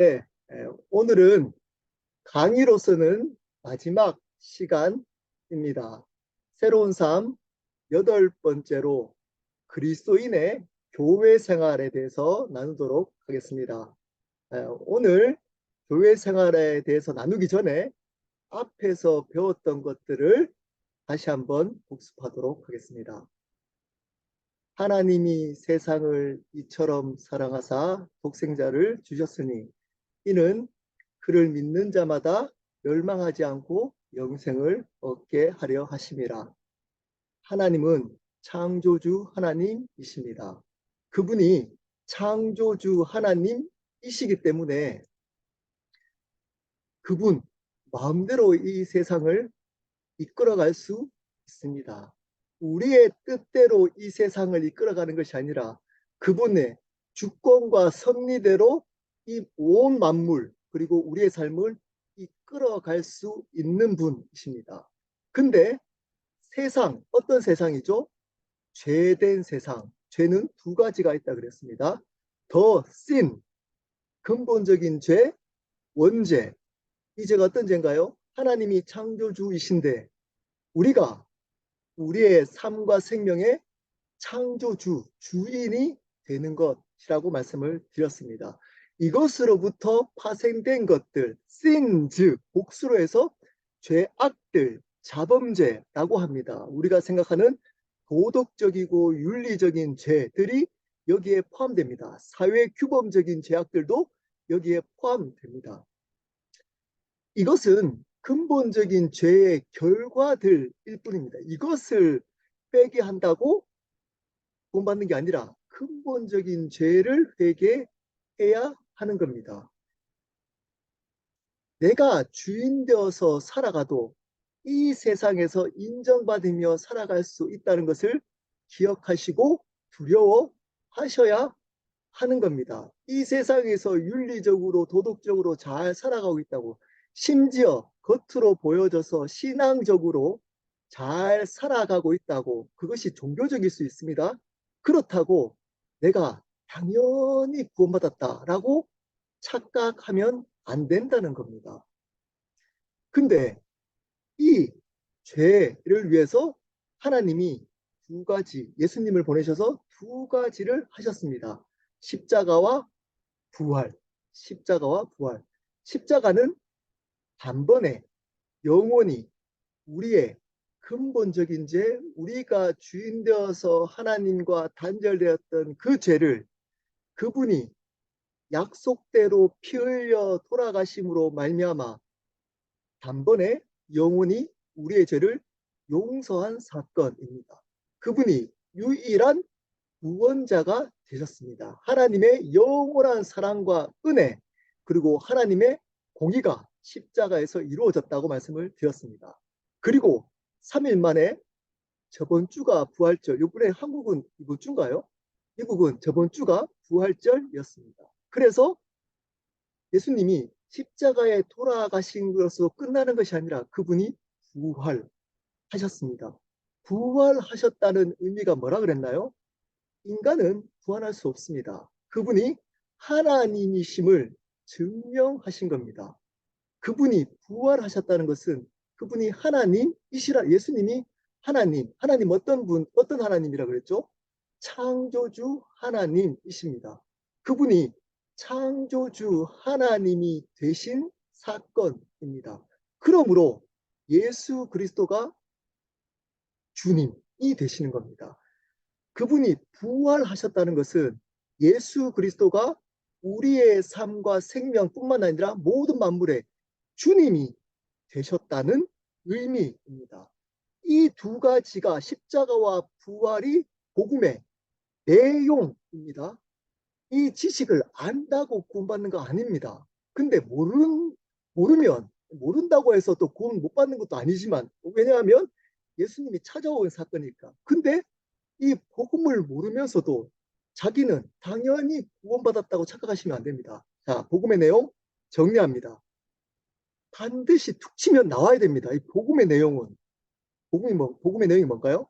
네, 오늘은 강의로서는 마지막 시간입니다. 새로운 삶 여덟 번째로 그리스도인의 교회 생활에 대해서 나누도록 하겠습니다. 오늘 교회 생활에 대해서 나누기 전에 앞에서 배웠던 것들을 다시 한번 복습하도록 하겠습니다. 하나님이 세상을 이처럼 사랑하사 독생자를 주셨으니 이는 그를 믿는 자마다 멸망하지 않고 영생을 얻게 하려 하심이라. 하나님은 창조주 하나님이십니다. 그분이 창조주 하나님이시기 때문에 그분 마음대로 이 세상을 이끌어갈 수 있습니다. 우리의 뜻대로 이 세상을 이끌어가는 것이 아니라 그분의 주권과 섭리대로 이 온 만물 그리고 우리의 삶을 이끌어갈 수 있는 분이십니다. 근데 세상, 어떤 세상이죠? 죄된 세상. 죄는 두 가지가 있다 그랬습니다. 더 sin, 근본적인 죄, 원죄. 이 죄가 어떤 죄인가요? 하나님이 창조주이신데 우리가 우리의 삶과 생명의 창조주, 주인이 되는 것이라고 말씀을 드렸습니다. 이것으로부터 파생된 것들, sins, 복수로 해서 죄악들, 자범죄라고 합니다. 우리가 생각하는 도덕적이고 윤리적인 죄들이 여기에 포함됩니다. 사회 규범적인 죄악들도 여기에 포함됩니다. 이것은 근본적인 죄의 결과들일 뿐입니다. 이것을 빼게 한다고 구원받는 게 아니라 근본적인 죄를 회개해야 하는 겁니다. 내가 주인 되어서 살아가도 이 세상에서 인정받으며 살아갈 수 있다는 것을 기억하시고 두려워하셔야 하는 겁니다. 이 세상에서 윤리적으로 도덕적으로 잘 살아가고 있다고 심지어 겉으로 보여져서 신앙적으로 잘 살아가고 있다고 그것이 종교적일 수 있습니다. 그렇다고 내가 당연히 구원받았다라고 착각하면 안 된다는 겁니다. 근데 이 죄를 위해서 하나님이 두 가지, 예수님을 보내셔서 두 가지를 하셨습니다. 십자가와 부활. 십자가와 부활. 십자가는 단번에 영원히 우리의 근본적인 죄, 우리가 주인 되어서 하나님과 단절되었던 그 죄를 그분이 약속대로 피 흘려 돌아가심으로 말미암아 단번에 영원히 우리의 죄를 용서한 사건입니다. 그분이 유일한 구원자가 되셨습니다. 하나님의 영원한 사랑과 은혜 그리고 하나님의 공의가 십자가에서 이루어졌다고 말씀을 드렸습니다. 그리고 3일 만에 저번 주가 부활절, 이번에 한국은 이번 주인가요? 미국은 저번 주가 부활절이었습니다. 그래서 예수님이 십자가에 돌아가신 것으로 끝나는 것이 아니라 그분이 부활하셨습니다. 부활하셨다는 의미가 뭐라 그랬나요? 인간은 구원할 수 없습니다. 그분이 하나님이심을 증명하신 겁니다. 그분이 부활하셨다는 것은 그분이 하나님이시라. 예수님이 하나님 어떤 분, 어떤 하나님이라 그랬죠? 창조주 하나님이십니다. 그분이 창조주 하나님이 되신 사건입니다. 그러므로 예수 그리스도가 주님이 되시는 겁니다. 그분이 부활하셨다는 것은 예수 그리스도가 우리의 삶과 생명뿐만 아니라 모든 만물의 주님이 되셨다는 의미입니다. 이 두 가지가 십자가와 부활이 복음의 내용입니다. 이 지식을 안다고 구원받는 거 아닙니다. 근데 모르면 모른다고 해서 또 구원 못 받는 것도 아니지만 왜냐하면 예수님이 찾아온 사건이니까. 근데 이 복음을 모르면서도 자기는 당연히 구원받았다고 착각하시면 안 됩니다. 자, 복음의 내용 정리합니다. 반드시 툭 치면 나와야 됩니다. 이 복음의 내용은 복음의 내용이 뭔가요?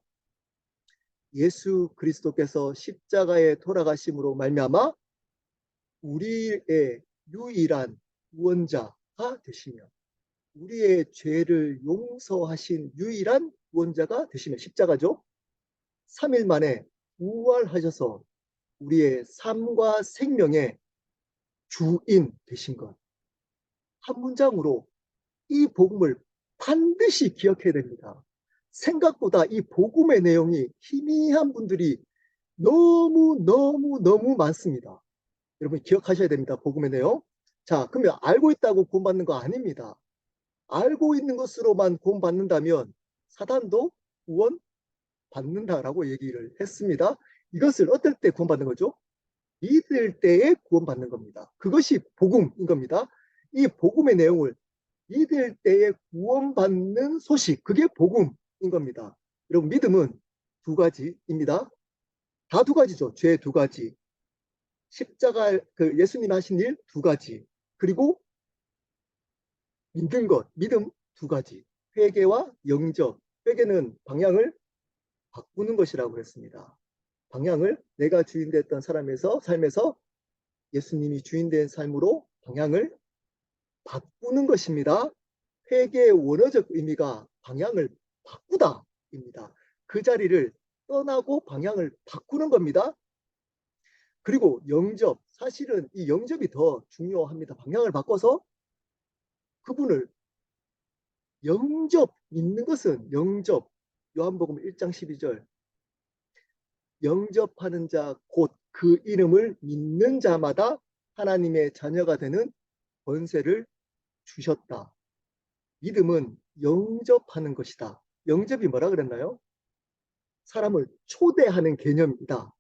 예수 그리스도께서 십자가에 돌아가심으로 말미암아 우리의 유일한 구원자가 되시며 우리의 죄를 용서하신 유일한 구원자가 되시며 십자가죠. 3일 만에 부활하셔서 우리의 삶과 생명의 주인 되신 것. 한 문장으로 이 복음을 반드시 기억해야 됩니다. 생각보다 이 복음의 내용이 희미한 분들이 너무 많습니다. 여러분 기억하셔야 됩니다. 복음의 내용. 자, 그러면 알고 있다고 구원받는 거 아닙니다. 알고 있는 것으로만 구원받는다면 사단도 구원받는다라고 얘기를 했습니다. 이것을 어떨 때 구원받는 거죠? 믿을 때에 구원받는 겁니다. 그것이 복음인 겁니다. 이 복음의 내용을 믿을 때에 구원받는 소식, 그게 복음인 겁니다. 여러분 믿음은 두 가지입니다. 다 두 가지죠. 죄 두 가지. 십자가 예수님이 하신 일 두 가지. 그리고 믿는 것, 믿음 두 가지. 회개와 영접. 회개는 방향을 바꾸는 것이라고 했습니다. 방향을 내가 주인 됐던 삶에서 예수님이 주인 된 삶으로 방향을 바꾸는 것입니다. 회개의 원어적 의미가 방향을 바꾸다입니다. 그 자리를 떠나고 방향을 바꾸는 겁니다. 그리고 영접, 사실은 이 영접이 더 중요합니다. 방향을 바꿔서 그분을 믿는 것은 영접, 요한복음 1장 12절 영접하는 자 곧 그 이름을 믿는 자마다 하나님의 자녀가 되는 권세를 주셨다. 믿음은 영접하는 것이다. 영접이 뭐라 그랬나요? 사람을 초대하는 개념이다.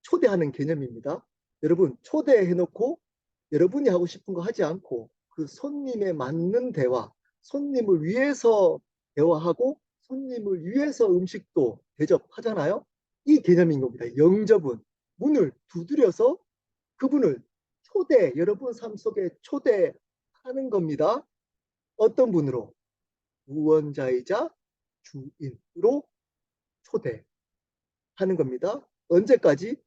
초대하는 개념입니다. 여러분 초대해놓고 여러분이 하고 싶은 거 하지 않고 그 손님에 맞는 대화, 손님을 위해서 대화하고 손님을 위해서 음식도 대접하잖아요. 이 개념인 겁니다. 영접은 문을 두드려서 그분을 여러분 삶 속에 초대하는 겁니다. 어떤 분으로? 구원자이자 주인으로 초대하는 겁니다. 언제까지?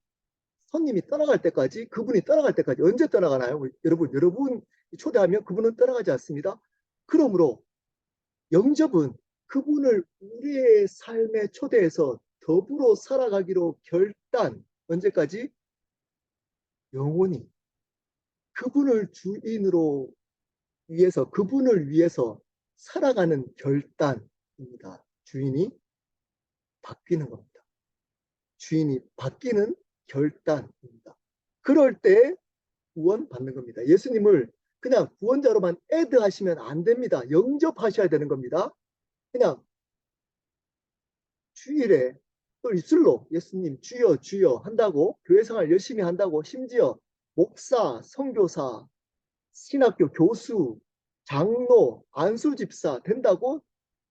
손님이 떠나갈 때까지, 그분이 떠나갈 때까지. 언제 떠나가나요? 여러분 초대하면 그분은 떠나가지 않습니다. 그러므로 영접은 그분을 우리의 삶에 초대해서 더불어 살아가기로 결단. 언제까지? 영원히. 그분을 위해서 살아가는 결단입니다. 주인이 바뀌는 겁니다. 주인이 바뀌는 결단입니다. 그럴 때 구원받는 겁니다. 예수님을 그냥 구원자로만 애드하시면 안 됩니다. 영접하셔야 되는 겁니다. 그냥 주일에 또 입술로 예수님 주여 주여 한다고 교회생활 열심히 한다고 심지어 목사, 선교사, 신학교 교수, 장로, 안수집사 된다고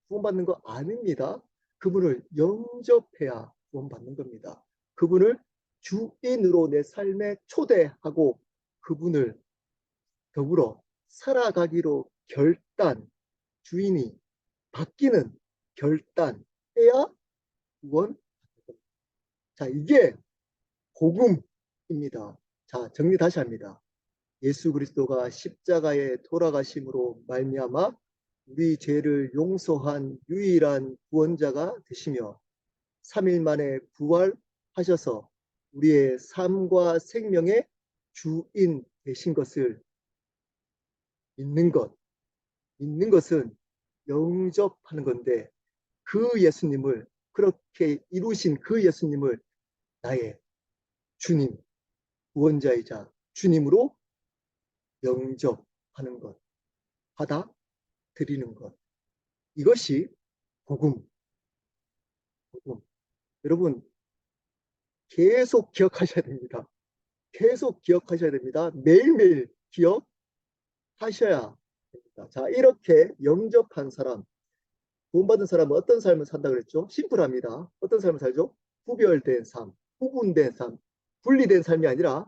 구원받는 거 아닙니다. 그분을 영접해야 구원받는 겁니다. 그분을 주인으로 내 삶에 초대하고 그분을 더불어 살아가기로 주인이 바뀌는 결단해야 구원. 자, 이게 복음입니다. 자, 정리 다시 합니다. 예수 그리스도가 십자가에 돌아가심으로 말미암아 우리 죄를 용서한 유일한 구원자가 되시며 3일 만에 부활하셔서 우리의 삶과 생명의 주인 되신 것을 믿는 것은 영접하는 건데 그렇게 이루신 그 예수님을 나의 주님, 구원자이자 주님으로 영접하는 것, 받아들이는 것. 이것이 복음. 여러분 계속 기억하셔야 됩니다. 계속 기억하셔야 됩니다. 매일매일 기억하셔야 됩니다. 자, 이렇게 영접한 사람, 구원받은 사람은 어떤 삶을 산다 그랬죠? 심플합니다. 어떤 삶을 살죠? 구별된 삶, 구분된 삶, 분리된 삶이 아니라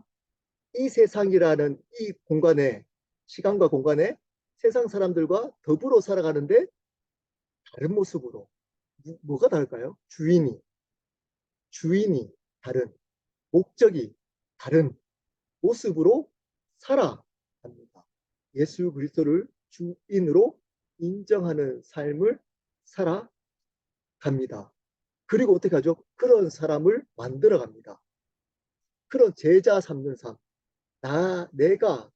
이 세상이라는 이 공간에, 시간과 공간에 세상 사람들과 더불어 살아가는데 다른 모습으로. 뭐가 다를까요? 주인이 다른, 목적이 다른 모습으로 살아갑니다. 예수 그리스도를 주인으로 인정하는 삶을 살아갑니다. 그리고 어떻게 하죠? 그런 사람을 만들어갑니다. 그런 제자 삼는 삶. 내가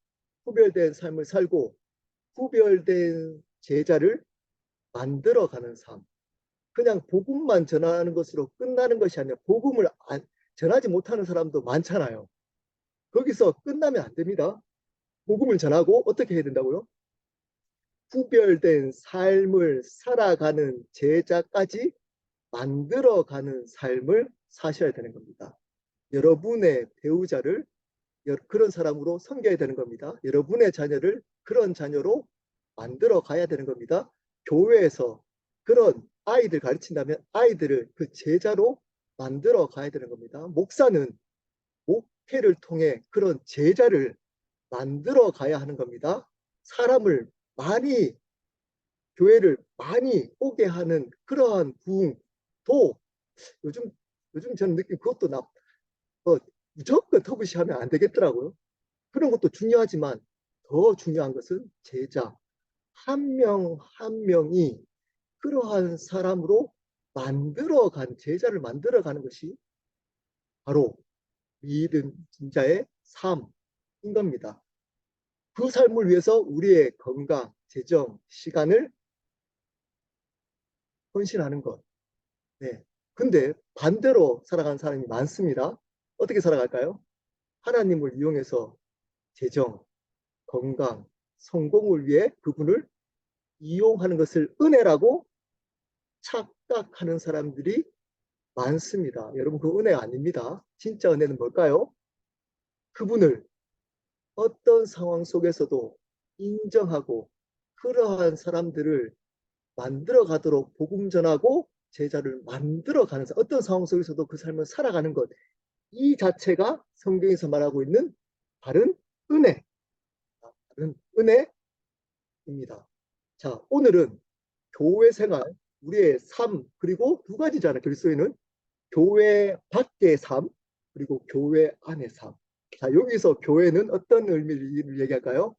구별된 삶을 살고 구별된 제자를 만들어가는 삶. 그냥 복음만 전하는 것으로 끝나는 것이 아니라 복음을 전하지 못하는 사람도 많잖아요. 거기서 끝나면 안 됩니다. 복음을 전하고 어떻게 해야 된다고요? 구별된 삶을 살아가는 제자까지 만들어가는 삶을 사셔야 되는 겁니다. 여러분의 배우자를 그런 사람으로 섬겨야 되는 겁니다. 여러분의 자녀를 그런 자녀로 만들어 가야 되는 겁니다. 교회에서 그런 아이들 가르친다면 아이들을 그 제자로 만들어 가야 되는 겁니다. 목사는 목회를 통해 그런 제자를 만들어 가야 하는 겁니다. 사람을 많이, 교회를 많이 오게 하는 그러한 부흥도 요즘, 저는 느낀 그것도 무조건 터부시하면 안 되겠더라고요. 그런 것도 중요하지만 더 중요한 것은 제자. 한 명 한 명이 그러한 사람으로 제자를 만들어가는 것이 바로 믿음 자의 삶인 겁니다. 그 삶을 위해서 우리의 건강, 재정, 시간을 헌신하는 것. 네. 근데 반대로 살아가는 사람이 많습니다. 어떻게 살아갈까요? 하나님을 이용해서 재정, 건강, 성공을 위해 그분을 이용하는 것을 은혜라고 착각하는 사람들이 많습니다. 여러분, 그 은혜 아닙니다. 진짜 은혜는 뭘까요? 그분을 어떤 상황 속에서도 인정하고 그러한 사람들을 만들어 가도록 복음 전하고 제자를 만들어 가는 어떤 상황 속에서도 그 삶을 살아가는 것. 이 자체가 성경에서 말하고 있는 바른 은혜. 바른 은혜입니다. 자, 오늘은 교회 생활, 우리의 삶, 그리고 두 가지잖아요. 그리스도인은 교회 밖의 삶, 그리고 교회 안의 삶. 자, 여기서 교회는 어떤 의미를 얘기할까요?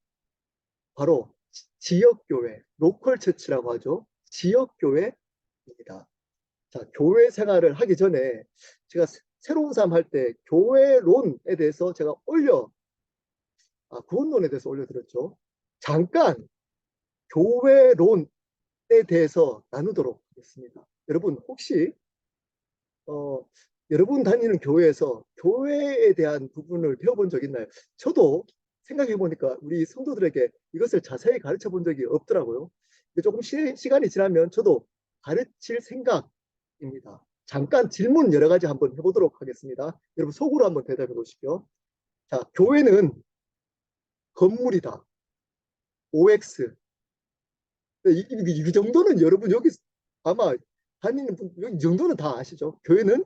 바로 지역교회, 로컬 처치라고 하죠. 지역교회입니다. 자, 교회 생활을 하기 전에 제가 새로운 삶 할 때 교회론에 대해서 제가 구원론에 대해서 올려드렸죠. 잠깐 교회론에 대해서 나누도록 하겠습니다. 여러분, 혹시 어, 여러분 다니는 교회에서 교회에 대한 부분을 배워본 적 있나요? 저도 생각해 보니까 우리 성도들에게 이것을 자세히 가르쳐 본 적이 없더라고요. 조금 시간이 지나면 저도 가르칠 생각입니다. 잠깐 질문 여러 가지 한번 해보도록 하겠습니다. 여러분 속으로 한번 대답해 보시죠. 자, 교회는 건물이다. OX. 이 정도는 여러분 여기 아마 다니는 분, 이 정도는 다 아시죠? 교회는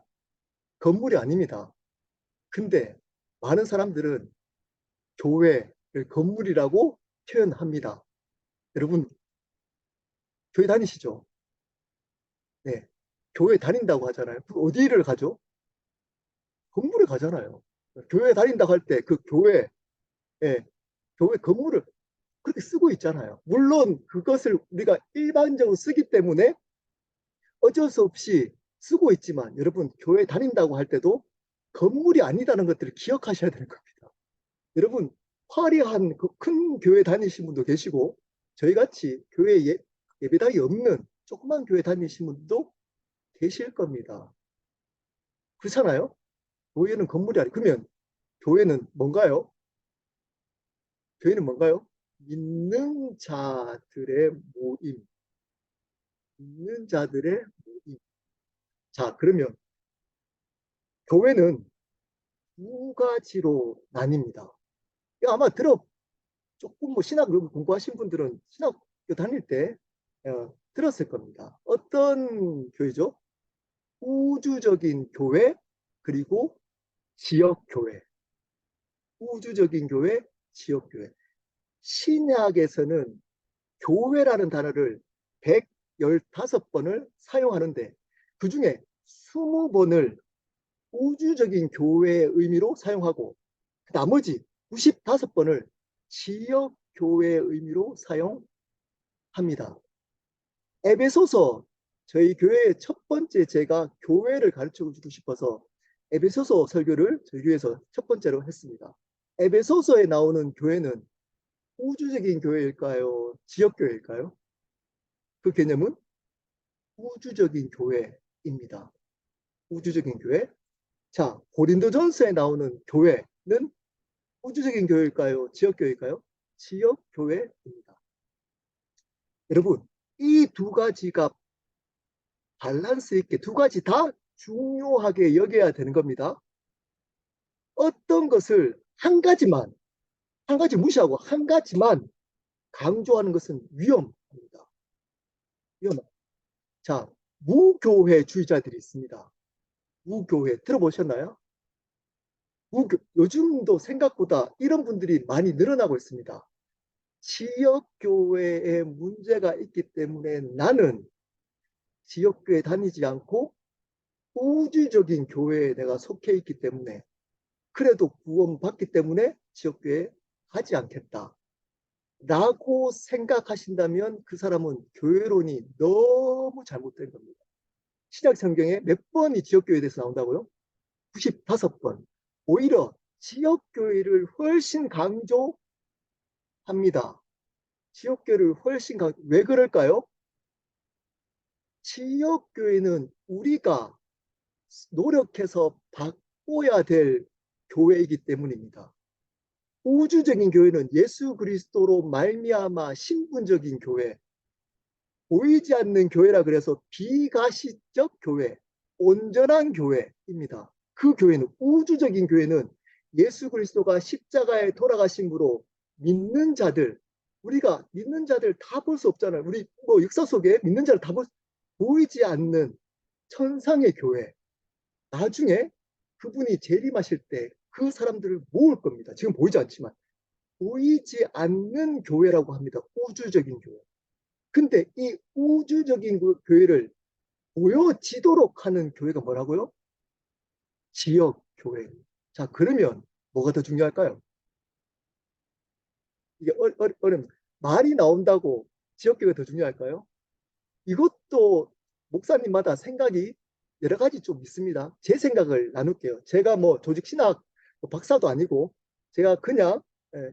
건물이 아닙니다. 근데 많은 사람들은 교회를 건물이라고 표현합니다. 여러분, 교회 다니시죠? 네. 교회 다닌다고 하잖아요. 어디를 가죠? 건물에 가잖아요. 교회 다닌다고 할 때 그 교회, 예, 교회 건물을 그렇게 쓰고 있잖아요. 물론 그것을 우리가 일반적으로 쓰기 때문에 어쩔 수 없이 쓰고 있지만 여러분, 교회 다닌다고 할 때도 건물이 아니다는 것들을 기억하셔야 되는 겁니다. 여러분, 화려한 그 큰 교회 다니신 분도 계시고 저희같이 교회 예배당이 없는 조그만 교회 다니신 분도 계실 겁니다. 그렇잖아요? 교회는 건물이 아니. 그러면 교회는 뭔가요? 교회는 뭔가요? 믿는 자들의 모임. 믿는 자들의 모임. 자, 그러면 교회는 두 가지로 나뉩니다. 아마 조금 뭐 신학 공부하신 분들은 신학교 다닐 때 들었을 겁니다. 어떤 교회죠? 우주적인 교회, 그리고 지역교회. 우주적인 교회, 지역교회. 신약에서는 교회라는 단어를 115번을 사용하는데 그 중에 20번을 우주적인 교회의 의미로 사용하고 나머지 95번을 지역교회의 지역교회의 의미로 사용합니다. 에베소서, 저희 교회의 첫 번째 제가 교회를 가르쳐 주고 싶어서 에베소서 설교를 저희 교회에서 첫 번째로 했습니다. 에베소서에 나오는 교회는 우주적인 교회일까요? 지역교회일까요? 그 개념은 우주적인 교회입니다. 우주적인 교회. 자, 고린도전서에 나오는 교회는 우주적인 교회일까요? 지역교회일까요? 지역교회입니다. 여러분, 이 두 가지가 밸런스 있게 두 가지 다 중요하게 여겨야 되는 겁니다. 어떤 것을 한 가지 무시하고 한 가지만 강조하는 것은 위험합니다. 위험합니다. 자, 무교회주의자들이 있습니다. 무교회 들어보셨나요? 요즘도 생각보다 이런 분들이 많이 늘어나고 있습니다. 지역교회에 문제가 있기 때문에 나는 지역교회 다니지 않고 우주적인 교회에 내가 속해 있기 때문에 그래도 구원받기 때문에 지역교회 가지 않겠다 라고 생각하신다면 그 사람은 교회론이 너무 잘못된 겁니다. 신약 성경에 몇 번이 지역교회에 대해서 나온다고요? 95번. 오히려 지역교회를 훨씬 강조합니다. 지역교회를 훨씬 왜 그럴까요? 지역교회는 우리가 노력해서 바꿔야 될 교회이기 때문입니다. 우주적인 교회는 예수 그리스도로 말미암아 신분적인 교회, 보이지 않는 교회라 그래서 비가시적 교회, 온전한 교회입니다. 그 교회는 우주적인 교회는 예수 그리스도가 십자가에 돌아가심으로 믿는 자들, 우리가 믿는 자들 다 볼 수 없잖아요. 우리 뭐 역사 속에 믿는 자를 다 보이지 않는 천상의 교회. 나중에 그분이 재림하실 때 그 사람들을 모을 겁니다. 지금 보이지 않지만 보이지 않는 교회라고 합니다. 우주적인 교회. 근데 이 우주적인 교회를 보여지도록 하는 교회가 뭐라고요? 지역 교회. 자, 그러면 뭐가 더 중요할까요? 이게 어렵습니다. 말이 나온다고 지역 교회가 더 중요할까요? 이것도 목사님마다 생각이 여러 가지 좀 있습니다. 제 생각을 나눌게요. 제가 뭐 조직 신학 박사도 아니고 제가 그냥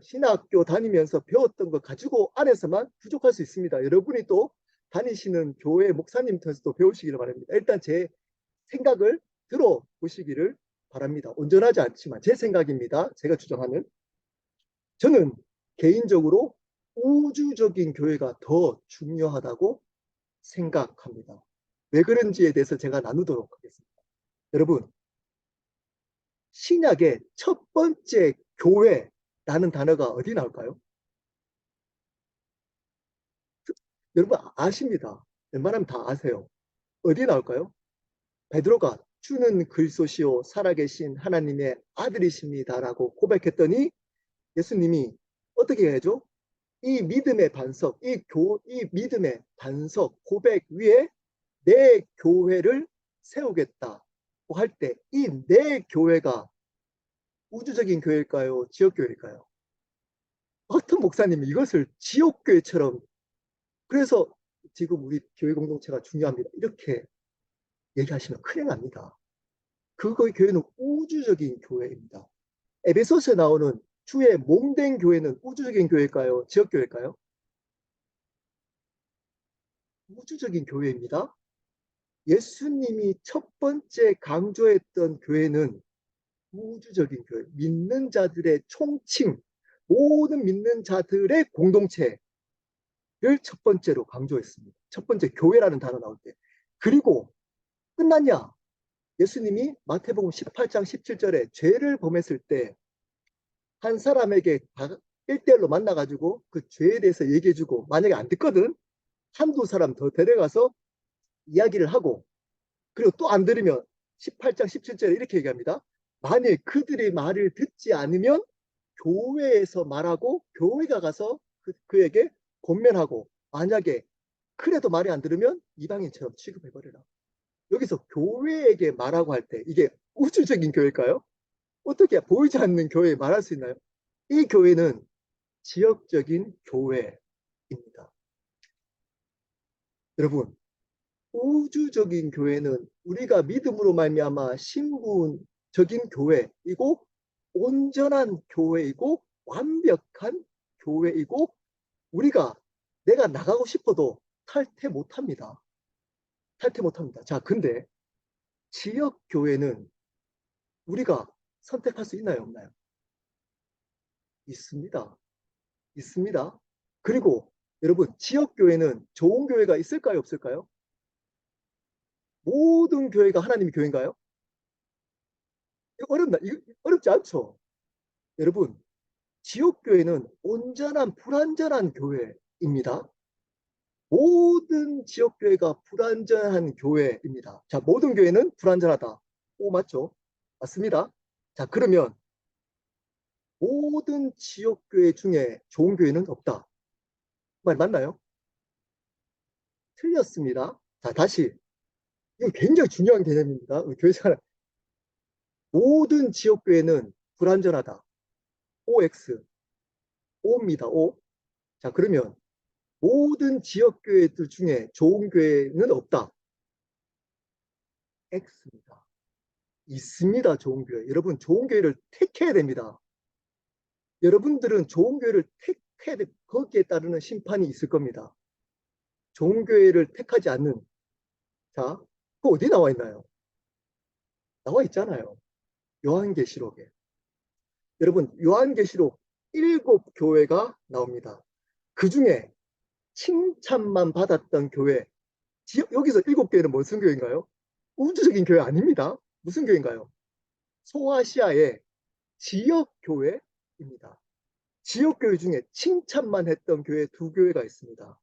신학교 다니면서 배웠던 거 가지고 안에서만 부족할 수 있습니다. 여러분이 또 다니시는 교회 목사님한테서도 배우시기를 바랍니다. 일단 제 생각을 들어보시기를 바랍니다. 온전하지 않지만 제 생각입니다. 제가 주장하는. 저는 개인적으로 우주적인 교회가 더 중요하다고 생각합니다. 왜 그런지에 대해서 제가 나누도록 하겠습니다. 여러분, 신약의 첫 번째 교회라는 단어가 어디 나올까요? 여러분 아십니다. 웬만하면 다 아세요. 어디 나올까요? 베드로가 주는 그리스도시요 살아계신 하나님의 아들이십니다라고 고백했더니 예수님이 어떻게 해야죠? 이 믿음의 반석, 이 믿음의 반석 고백 위에 내 교회를 세우겠다고 할 때 이 내 교회가 우주적인 교회일까요? 지역교회일까요? 어떤 목사님이 이것을 지역교회처럼 그래서 지금 우리 교회 공동체가 중요합니다. 이렇게 얘기하시면 큰일 납니다. 그거의 교회는 우주적인 교회입니다. 에베소서에 나오는 주의 몸된 교회는 우주적인 교회일까요? 지역교회일까요? 우주적인 교회입니다. 예수님이 첫 번째 강조했던 교회는 우주적인 교회, 믿는 자들의 총칭, 모든 믿는 자들의 공동체를 첫 번째로 강조했습니다. 첫 번째 교회라는 단어 나올 때. 그리고 끝났냐? 예수님이 마태복음 18장 17절에 죄를 범했을 때 한 사람에게 1대1로 만나가지고 그 죄에 대해서 얘기해주고 만약에 안 듣거든? 한두 사람 더 데려가서 이야기를 하고 그리고 또 안 들으면 18장 17절에 이렇게 얘기합니다. 만일 그들의 말을 듣지 않으면 교회에서 말하고 교회가 가서 그에게 권면하고 만약에 그래도 말이 안 들으면 이방인처럼 취급해버려라. 여기서 교회에게 말하고 할 때 이게 우주적인 교회일까요? 어떻게 보이지 않는 교회에 말할 수 있나요? 이 교회는 지역적인 교회입니다. 여러분, 우주적인 교회는 우리가 믿음으로 말미암아 신분적인 교회이고 온전한 교회이고 완벽한 교회이고 우리가 내가 나가고 싶어도 탈퇴 못합니다. 탈퇴 못합니다. 자, 근데 지역 교회는 우리가 선택할 수 있나요, 없나요? 있습니다. 있습니다. 그리고 여러분, 지역 교회는 좋은 교회가 있을까요, 없을까요? 모든 교회가 하나님의 교회인가요? 이거 어렵나? 이거 어렵지 않죠? 여러분, 지역 교회는 온전한 불완전한 교회입니다. 모든 지역 교회가 불완전한 교회입니다. 자, 모든 교회는 불완전하다. 오, 맞죠? 맞습니다. 자, 그러면 모든 지역 교회 중에 좋은 교회는 없다. 말 맞나요? 틀렸습니다. 자, 다시. 이건 굉장히 중요한 개념입니다. 교회 생활. 모든 지역 교회는 불완전하다. OX. O입니다. O. 자, 그러면 모든 지역 교회들 중에 좋은 교회는 없다. X입니다. 있습니다. 좋은 교회. 여러분, 좋은 교회를 택해야 됩니다. 여러분들은 좋은 교회를 택해야 돼. 거기에 따르는 심판이 있을 겁니다. 좋은 교회를 택하지 않는. 자, 그 어디 나와 있나요? 나와 있잖아요. 요한계시록에. 여러분, 요한계시록 7교회가 나옵니다. 그 중에 칭찬만 받았던 교회, 여기서 7교회는 무슨 교회인가요? 우주적인 교회 아닙니다. 무슨 교회인가요? 소아시아의 지역교회입니다. 지역교회 중에 칭찬만 했던 교회 2교회가 있습니다.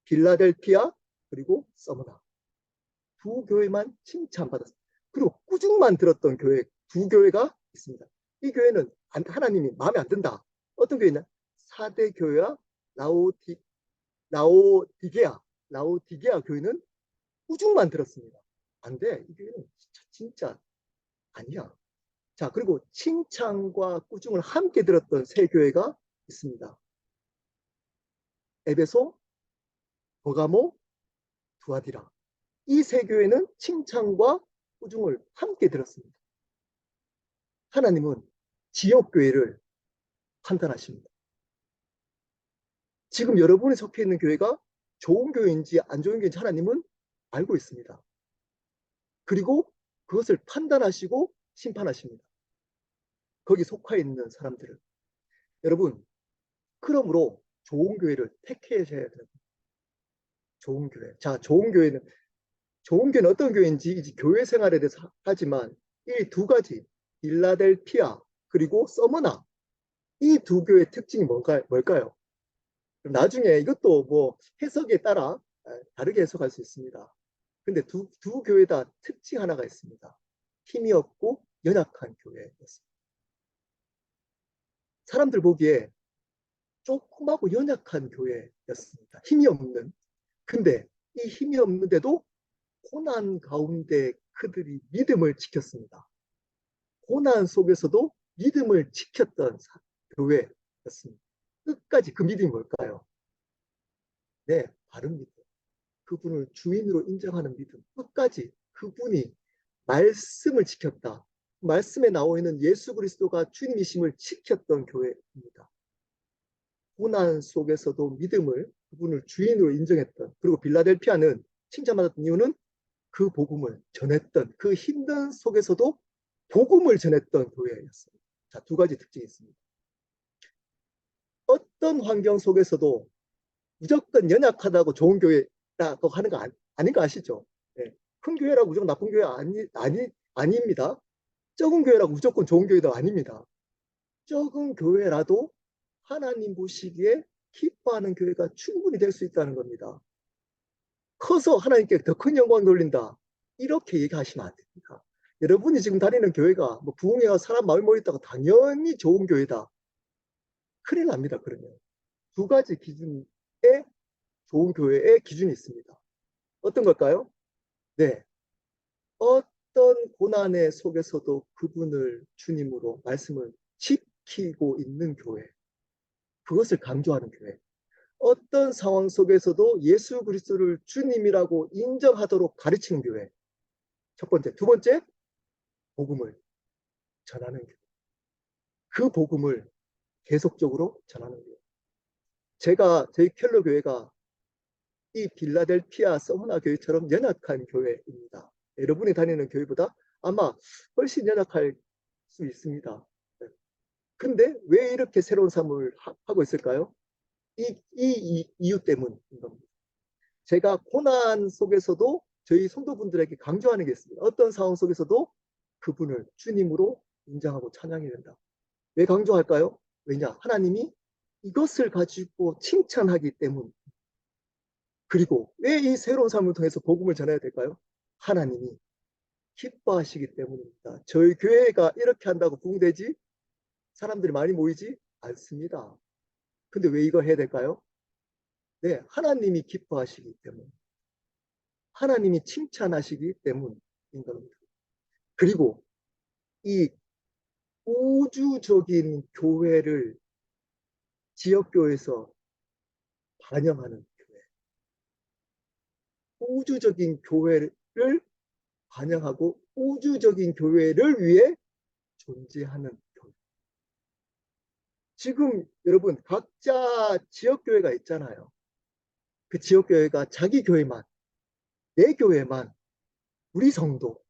빌라델피아 그리고 서머나. 2교회만 칭찬받았습니다. 그리고 꾸중만 들었던 교회 2교회가 있습니다. 이 교회는 하나님이 마음에 안 든다. 어떤 교회냐? 4대 교회와 라오디게아 교회는 꾸중만 들었습니다. 안 돼. 이 교회는 진짜 아니야. 자, 그리고 칭찬과 꾸중을 함께 들었던 세 교회가 있습니다. 에베소, 버가모, 두아디라. 이 세 교회는 칭찬과 꾸중을 함께 들었습니다. 하나님은 지역교회를 판단하십니다. 지금 여러분이 속해 있는 교회가 좋은 교회인지 안 좋은 교회인지 하나님은 알고 있습니다. 그리고 그것을 판단하시고 심판하십니다. 거기 속해 있는 사람들을. 여러분, 그러므로 좋은 교회를 택하셔야 됩니다. 좋은 교회. 자, 좋은 교회는 어떤 교회인지 이제 교회 생활에 대해서 하지만 이 2가지, 빌라델피아 그리고 서머나, 이 2교회의 특징이 뭘까요? 나중에 이것도 뭐 해석에 따라 다르게 해석할 수 있습니다. 근데 두 교회 다 특징 하나가 있습니다. 힘이 없고 연약한 교회였습니다. 사람들 보기에 조그마고 연약한 교회였습니다. 힘이 없는. 근데 이 힘이 없는데도 고난 가운데 그들이 믿음을 지켰습니다. 고난 속에서도 믿음을 지켰던 교회였습니다. 끝까지 그 믿음이 뭘까요? 네, 바른 믿음. 그분을 주인으로 인정하는 믿음. 끝까지 그분이 말씀을 지켰다. 말씀에 나와 있는 예수 그리스도가 주님이심을 지켰던 교회입니다. 고난 속에서도 믿음을, 그분을 주인으로 인정했던. 그리고 빌라델피아는 칭찬받았던 이유는 그 복음을 전했던, 그 힘든 속에서도 복음을 전했던 교회였습니다. 자, 2가지 특징이 있습니다. 어떤 환경 속에서도 무조건 연약하다고 좋은 교회라고 하는 거 아닌 거 아시죠? 네. 큰 교회라고 무조건 나쁜 교회 아닙니다. 적은 교회라고 무조건 좋은 교회도 아닙니다. 적은 교회라도 하나님 보시기에 기뻐하는 교회가 충분히 될 수 있다는 겁니다. 커서 하나님께 더 큰 영광을 돌린다. 이렇게 얘기하시면 안 됩니다. 여러분이 지금 다니는 교회가 뭐 부흥회가 사람 마음이 모였다고 당연히 좋은 교회다. 큰일 납니다. 그러면 2가지 기준에 좋은 교회의 기준이 있습니다. 어떤 걸까요? 네. 어떤 고난의 속에서도 그분을 주님으로 말씀을 지키고 있는 교회. 그것을 강조하는 교회. 어떤 상황 속에서도 예수 그리스도를 주님이라고 인정하도록 가르치는 교회. 첫 번째. 두 번째, 복음을 전하는 교회. 그 복음을 계속적으로 전하는 교회. 저희 켈러 교회가 이 빌라델피아 서머나 교회처럼 연약한 교회입니다. 여러분이 다니는 교회보다 아마 훨씬 연약할 수 있습니다. 근데 왜 이렇게 새로운 삶을 하고 있을까요? 이 이유 때문인 겁니다. 제가 고난 속에서도 저희 성도분들에게 강조하는 게 있습니다. 어떤 상황 속에서도 그분을 주님으로 인정하고 찬양해야 된다. 왜 강조할까요? 왜냐? 하나님이 이것을 가지고 칭찬하기 때문. 그리고 왜 이 새로운 삶을 통해서 복음을 전해야 될까요? 하나님이 기뻐하시기 때문입니다. 저희 교회가 이렇게 한다고 부흥되지? 사람들이 많이 모이지 않습니다. 근데 왜 이거 해야 될까요? 네, 하나님이 기뻐하시기 때문. 하나님이 칭찬하시기 때문인 겁니다. 그리고 이 우주적인 교회를 지역교회에서 반영하는 교회. 우주적인 교회를 반영하고 우주적인 교회를 위해 존재하는 교회. 지금 여러분 각자 지역교회가 있잖아요. 그 지역교회가 자기 교회만, 내 교회만, 우리 성도,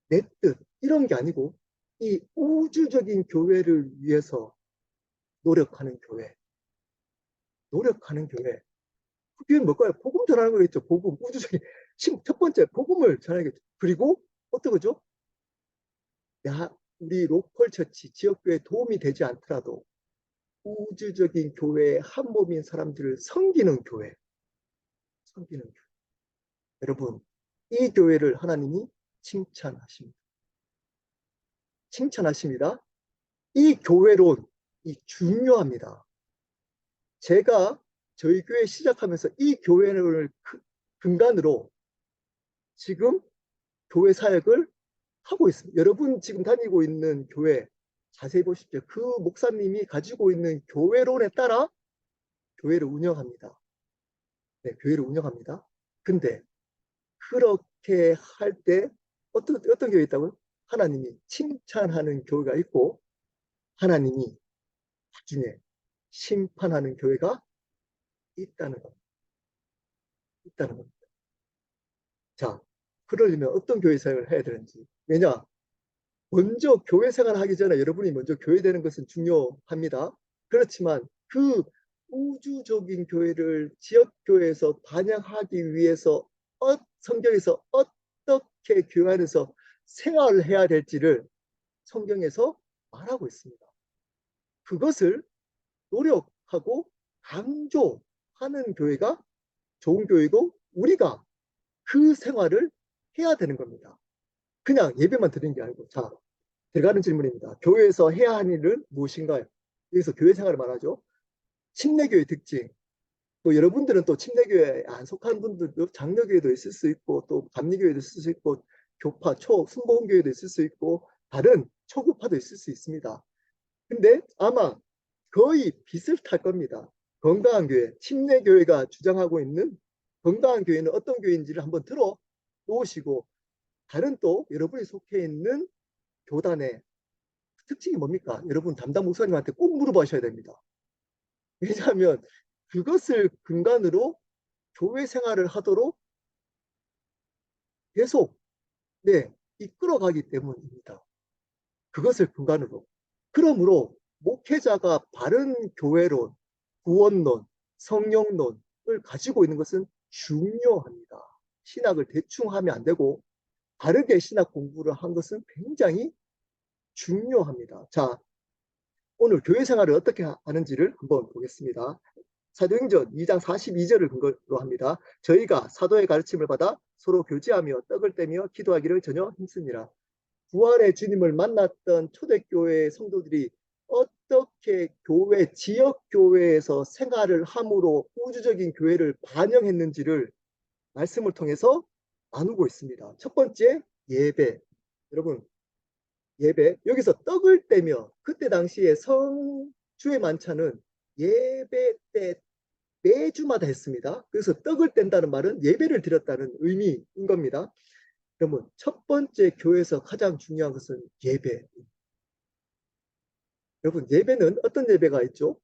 내 뜻 이런 게 아니고 이 우주적인 교회를 위해서 노력하는 교회. 노력하는 교회. 그게 뭘까요? 복음 전하는 거겠죠. 복음, 우주적인. 첫 번째, 복음을 전하겠죠. 그리고 어떤 거죠? 우리 로컬 처치, 지역교회 도움이 되지 않더라도 우주적인 교회의 한 몸인 사람들을 섬기는 교회. 섬기는 교회. 여러분, 이 교회를 하나님이 칭찬하십니다. 칭찬하십니다. 이 교회론, 이 중요합니다. 제가 저희 교회 시작하면서 이 교회를 근간으로 지금 교회 사역을 하고 있습니다. 여러분 지금 다니고 있는 교회 자세히 보십시오. 그 목사님이 가지고 있는 교회론에 따라 교회를 운영합니다. 네, 교회를 운영합니다. 근데 그렇게 할 때 어떤 교회 있다고요? 하나님이 칭찬하는 교회가 있고 하나님이 나중에 심판하는 교회가 있다는 겁니다. 있다는 겁니다. 자, 그러려면 어떤 교회 생활을 해야 되는지. 왜냐? 먼저 교회 생활을 하기 전에 여러분이 먼저 교회 되는 것은 중요합니다. 그렇지만 그 우주적인 교회를 지역교회에서 반영하기 위해서 성경에서 어떻게 교회 안에서 생활을 해야 될지를 성경에서 말하고 있습니다. 그것을 노력하고 강조하는 교회가 좋은 교회고 우리가 그 생활을 해야 되는 겁니다. 그냥 예배만 드리는 게 아니고. 자, 들어가는 질문입니다. 교회에서 해야 하는 일은 무엇인가요? 여기서 교회 생활을 말하죠. 침례교회 특징. 또 여러분들은 또 침례교회에 안 속한 분들도 장로교회도 있을 수 있고 또 감리교회도 있을 수 있고 교파, 순복음교회도 있을 수 있고 다른 초교파도 있을 수 있습니다. 근데 아마 거의 비슷할 겁니다. 건강한 교회, 침례교회가 주장하고 있는 건강한 교회는 어떤 교회인지를 한번 들어 놓으시고 다른 또 여러분이 속해 있는 교단의 특징이 뭡니까? 여러분 담당 목사님한테 꼭 물어보셔야 됩니다. 왜냐하면 그것을 근간으로 교회 생활을 하도록 계속 이끌어가기 때문입니다. 그것을 근간으로. 그러므로 목회자가 바른 교회론, 구원론, 성령론을 가지고 있는 것은 중요합니다. 신학을 대충 하면 안 되고 바르게 신학 공부를 한 것은 굉장히 중요합니다. 자, 오늘 교회 생활을 어떻게 하는지를 한번 보겠습니다. 사도행전 2장 42절을 근거로 합니다. 저희가 사도의 가르침을 받아 서로 교제하며 떡을 떼며 기도하기를 전혀 힘쓰니라. 부활의 주님을 만났던 초대교회 성도들이 어떻게 지역교회에서 생활을 함으로 우주적인 교회를 반영했는지를 말씀을 통해서 나누고 있습니다. 첫 번째, 예배. 여러분, 예배. 여기서 떡을 떼며 그때 당시에 성주의 만찬은 예배 때 매주마다 했습니다. 그래서 떡을 뗀다는 말은 예배를 드렸다는 의미인 겁니다. 그러면 첫 번째 교회에서 가장 중요한 것은 예배. 여러분, 예배는 어떤 예배가 있죠?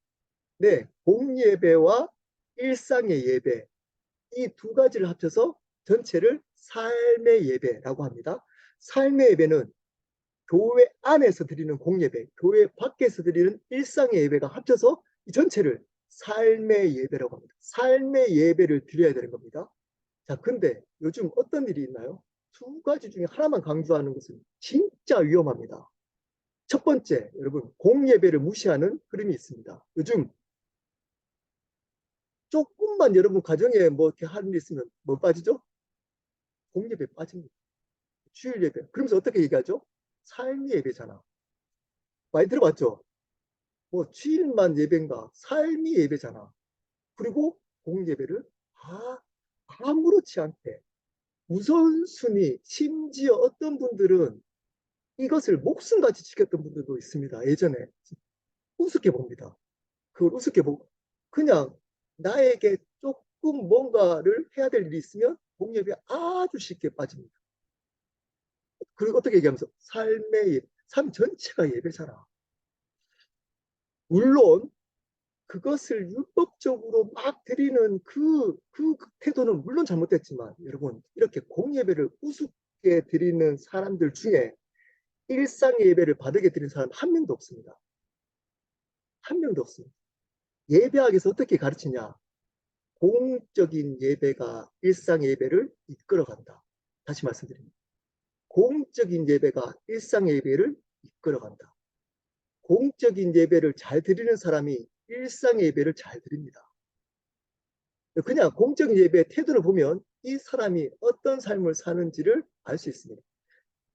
네, 공예배와 일상의 예배. 이 두 가지를 합쳐서 전체를 삶의 예배라고 합니다. 삶의 예배는 교회 안에서 드리는 공예배, 교회 밖에서 드리는 일상의 예배가 합쳐서 이 전체를 삶의 예배라고 합니다. 삶의 예배를 드려야 되는 겁니다. 자, 근데 요즘 어떤 일이 있나요? 두 가지 중에 하나만 강조하는 것은 진짜 위험합니다. 첫 번째, 여러분, 공예배를 무시하는 흐름이 있습니다. 요즘 조금만 여러분 가정에 뭐 이렇게 하는 일 있으면 뭐 빠지죠? 공예배 빠집니다. 주일 예배. 그러면서 어떻게 얘기하죠? 삶의 예배잖아. 많이 들어봤죠? 뭐 주일만 예배인가? 삶의 예배잖아. 그리고 공예배를 아무렇지 않게 우선순위, 심지어 어떤 분들은 이것을 목숨같이 지켰던 분들도 있습니다. 예전에 우습게 봅니다. 그걸 우습게 보고 그냥 나에게 조금 뭔가를 해야 될 일이 있으면 공예배에 아주 쉽게 빠집니다. 그리고 어떻게 얘기하면서 삶 전체가 예배잖아. 물론 그것을 율법적으로 막 드리는 그 태도는 물론 잘못됐지만 여러분 이렇게 공예배를 우습게 드리는 사람들 중에 일상의 예배를 바르게 드리는 사람 한 명도 없습니다. 한 명도 없습니다. 예배학에서 어떻게 가르치냐? 공적인 예배가 일상의 예배를 이끌어간다. 다시 말씀드립니다. 공적인 예배가 일상의 예배를 이끌어간다. 공적인 예배를 잘 드리는 사람이 일상의 예배를 잘 드립니다. 그냥 공적인 예배의 태도를 보면 이 사람이 어떤 삶을 사는지를 알 수 있습니다.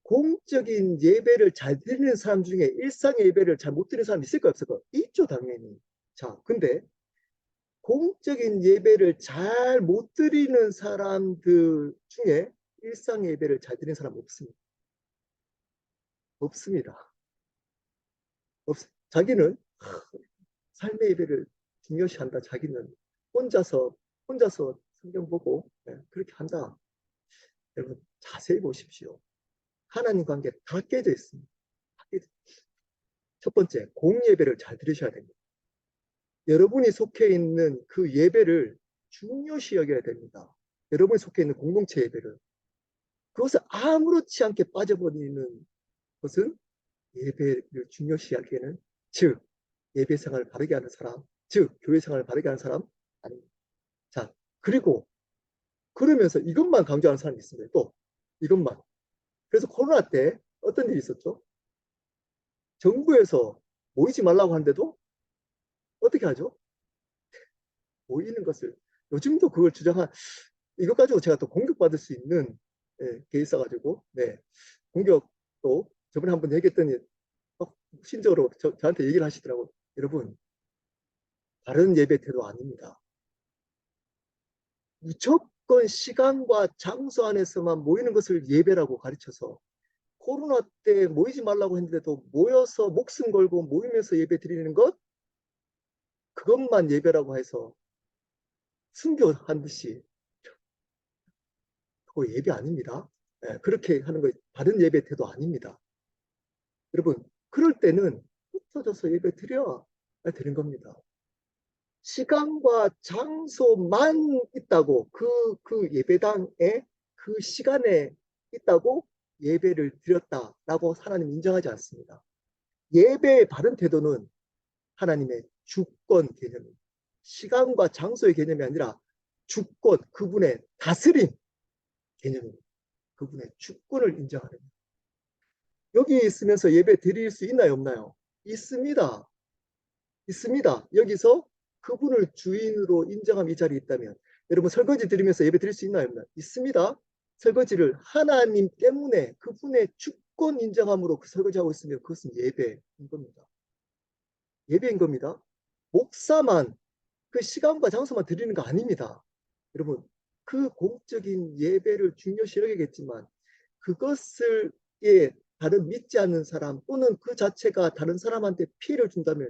공적인 예배를 잘 드리는 사람 중에 일상의 예배를 잘 못 드리는 사람이 있을까요? 없을까요? 있죠, 당연히. 자, 근데 공적인 예배를 잘 못 드리는 사람들 중에 일상의 예배를 잘 드리는 사람 없습니다. 없습니다. 자기는 삶의 예배를 중요시한다. 자기는 혼자서 성경 보고 그렇게 한다. 여러분 자세히 보십시오. 하나님 관계 다 깨져 있습니다. 첫 번째, 공예배를 잘 들으셔야 됩니다. 여러분이 속해 있는 그 예배를 중요시 여겨야 됩니다. 여러분이 속해 있는 공동체 예배를. 그것을 아무렇지 않게 빠져버리는 것은 예배를 중요시 여기는 즉 예배 생활을 바르게 하는 사람, 즉 교회 생활을 바르게 하는 사람 아닙니다. 자, 그리고 그러면서 이것만 강조하는 사람이 있습니다. 또 이것만. 그래서 코로나 때 어떤 일이 있었죠? 정부에서 모이지 말라고 하는데도 어떻게 하죠? 모이는 것을 요즘도 그걸 주장한 이것 가지고 제가 또 공격받을 수 있는 게 있어가지고 공격도 저번에 한번 얘기했더니 신적으로 저한테 얘기를 하시더라고요. 여러분 다른 예배 태도 아닙니다. 무조건 시간과 장소 안에서만 모이는 것을 예배라고 가르쳐서 코로나 때 모이지 말라고 했는데도 모여서 목숨 걸고 모이면서 예배 드리는 것 그것만 예배라고 해서 순교한 듯이 그거 예배 아닙니다. 그렇게 하는 거 바른 예배 태도 아닙니다. 여러분 그럴 때는 흩어져서 예배 드려야 되는 겁니다. 시간과 장소만 있다고 그 예배당에 그 시간에 있다고 예배를 드렸다라고 하나님 인정하지 않습니다. 예배의 바른 태도는 하나님의 주권 개념입니다. 시간과 장소의 개념이 아니라 주권, 그분의 다스림 개념입니다. 그분의 주권을 인정하는 겁니다. 여기 있으면서 예배 드릴 수 있나요, 없나요? 있습니다. 있습니다. 여기서 그분을 주인으로 인정함 이 자리에 있다면 여러분 설거지 드리면서 예배 드릴 수 있나요, 없나요? 있습니다. 설거지를 하나님 때문에 그분의 주권 인정함으로 그 설거지하고 있으면 그것은 예배인 겁니다. 예배인 겁니다. 목사만 그 시간과 장소만 드리는 거 아닙니다. 여러분 그 공적인 예배를 중요시 여기겠지만 그것을 다른 믿지 않는 사람 또는 그 자체가 다른 사람한테 피해를 준다면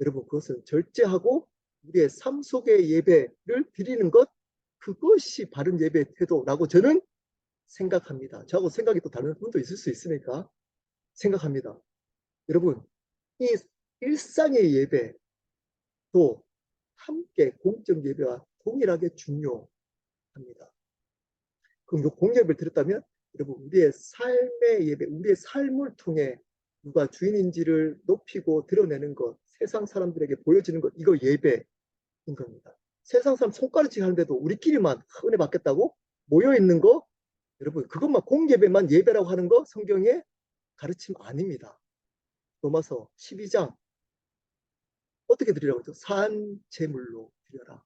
여러분 그것은 절제하고 우리의 삶 속의 예배를 드리는 것, 그것이 바른 예배 태도라고 저는 생각합니다. 저하고 생각이 또 다른 분도 있을 수 있으니까 생각합니다. 여러분, 이 일상의 예배도 함께 공적 예배와 동일하게 중요합니다. 그럼 이 공예배를 드렸다면 여러분, 우리의 삶의 예배, 우리의 삶을 통해 누가 주인인지를 높이고 드러내는 것, 세상 사람들에게 보여지는 것, 이거 예배인 겁니다. 세상 사람 손가락질 하는데도 우리끼리만 은혜 받겠다고 모여있는 거, 여러분, 그것만 공예배만 예배라고 하는 거 성경의 가르침 아닙니다. 로마서 12장 어떻게 드리라고 했죠? 산 제물로 드려라.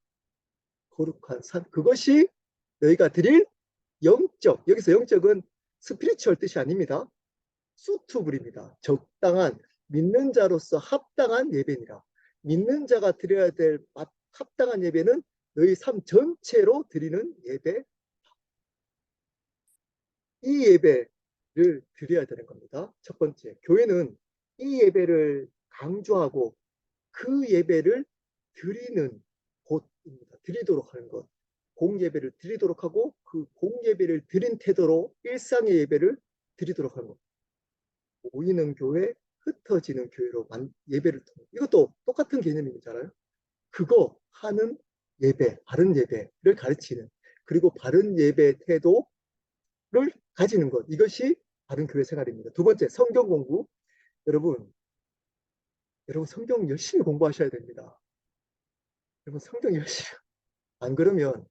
거룩한 산, 그것이 너희가 드릴 영적, 여기서 영적은 스피리추얼 뜻이 아닙니다. 수투불입니다. 적당한, 믿는 자로서 합당한 예배니라. 믿는 자가 드려야 될 합당한 예배는 너희 삶 전체로 드리는 예배. 이 예배를 드려야 되는 겁니다. 첫 번째, 교회는 이 예배를 강조하고 그 예배를 드리는 곳입니다. 드리도록 하는 것. 공예배를 드리도록 하고 그 공예배를 드린 태도로 일상의 예배를 드리도록 하는 것. 모이는 교회, 흩어지는 교회로 예배를 통해. 이것도 똑같은 개념이잖아요. 그거 하는 예배, 바른 예배를 가르치는, 그리고 바른 예배 태도를 가지는 것. 이것이 바른 교회 생활입니다. 두 번째, 성경 공부. 여러분 성경 열심히 공부하셔야 됩니다. 여러분 성경 열심히 안 그러면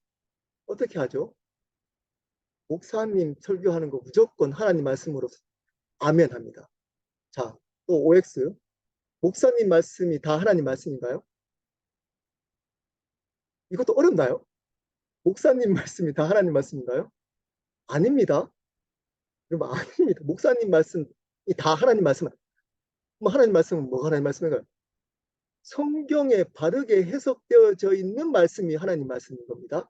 어떻게 하죠? 목사님 설교하는 거 무조건 하나님 말씀으로 아멘 합니다. 자, 또 OX. 목사님 말씀이 다 하나님 말씀인가요? 이것도 어렵나요? 목사님 말씀이 다 하나님 말씀인가요? 아닙니다. 여러분, 아닙니다. 목사님 말씀이 다 하나님 말씀. 뭐 하나님 말씀은 뭐가 하나님 말씀인가요? 성경에 바르게 해석되어져 있는 말씀이 하나님 말씀인 겁니다.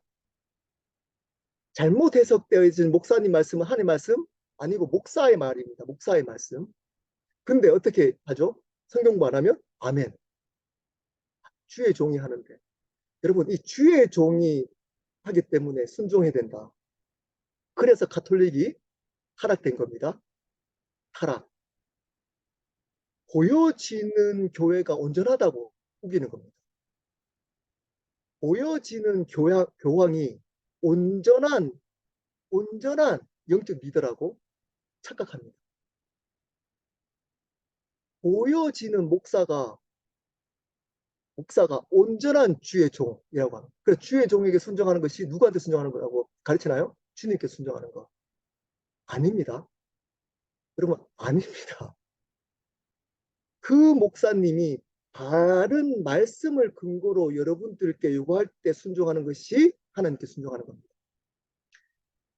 잘못 해석되어진 목사님 말씀은 하나님 말씀 아니고 목사의 말입니다. 목사의 말씀. 근데 어떻게 하죠? 성경 공부 안 하면 아멘. 주의 종이 하는데. 여러분, 이 주의 종이 하기 때문에 순종해야 된다. 그래서 가톨릭이 타락된 겁니다. 타락. 보여지는 교회가 온전하다고 우기는 겁니다. 보여지는 교황이 온전한 영적 리더라고 착각합니다. 보여지는 목사가 온전한 주의 종이라고 합니다. 그래서 주의 종에게 순종하는 것이 누구한테 순종하는 거라고 가르치나요? 주님께 순종하는 거. 아닙니다. 여러분, 아닙니다. 그 목사님이 바른 말씀을 근거로 여러분들께 요구할 때 순종하는 것이 하나님께 순종하는 겁니다.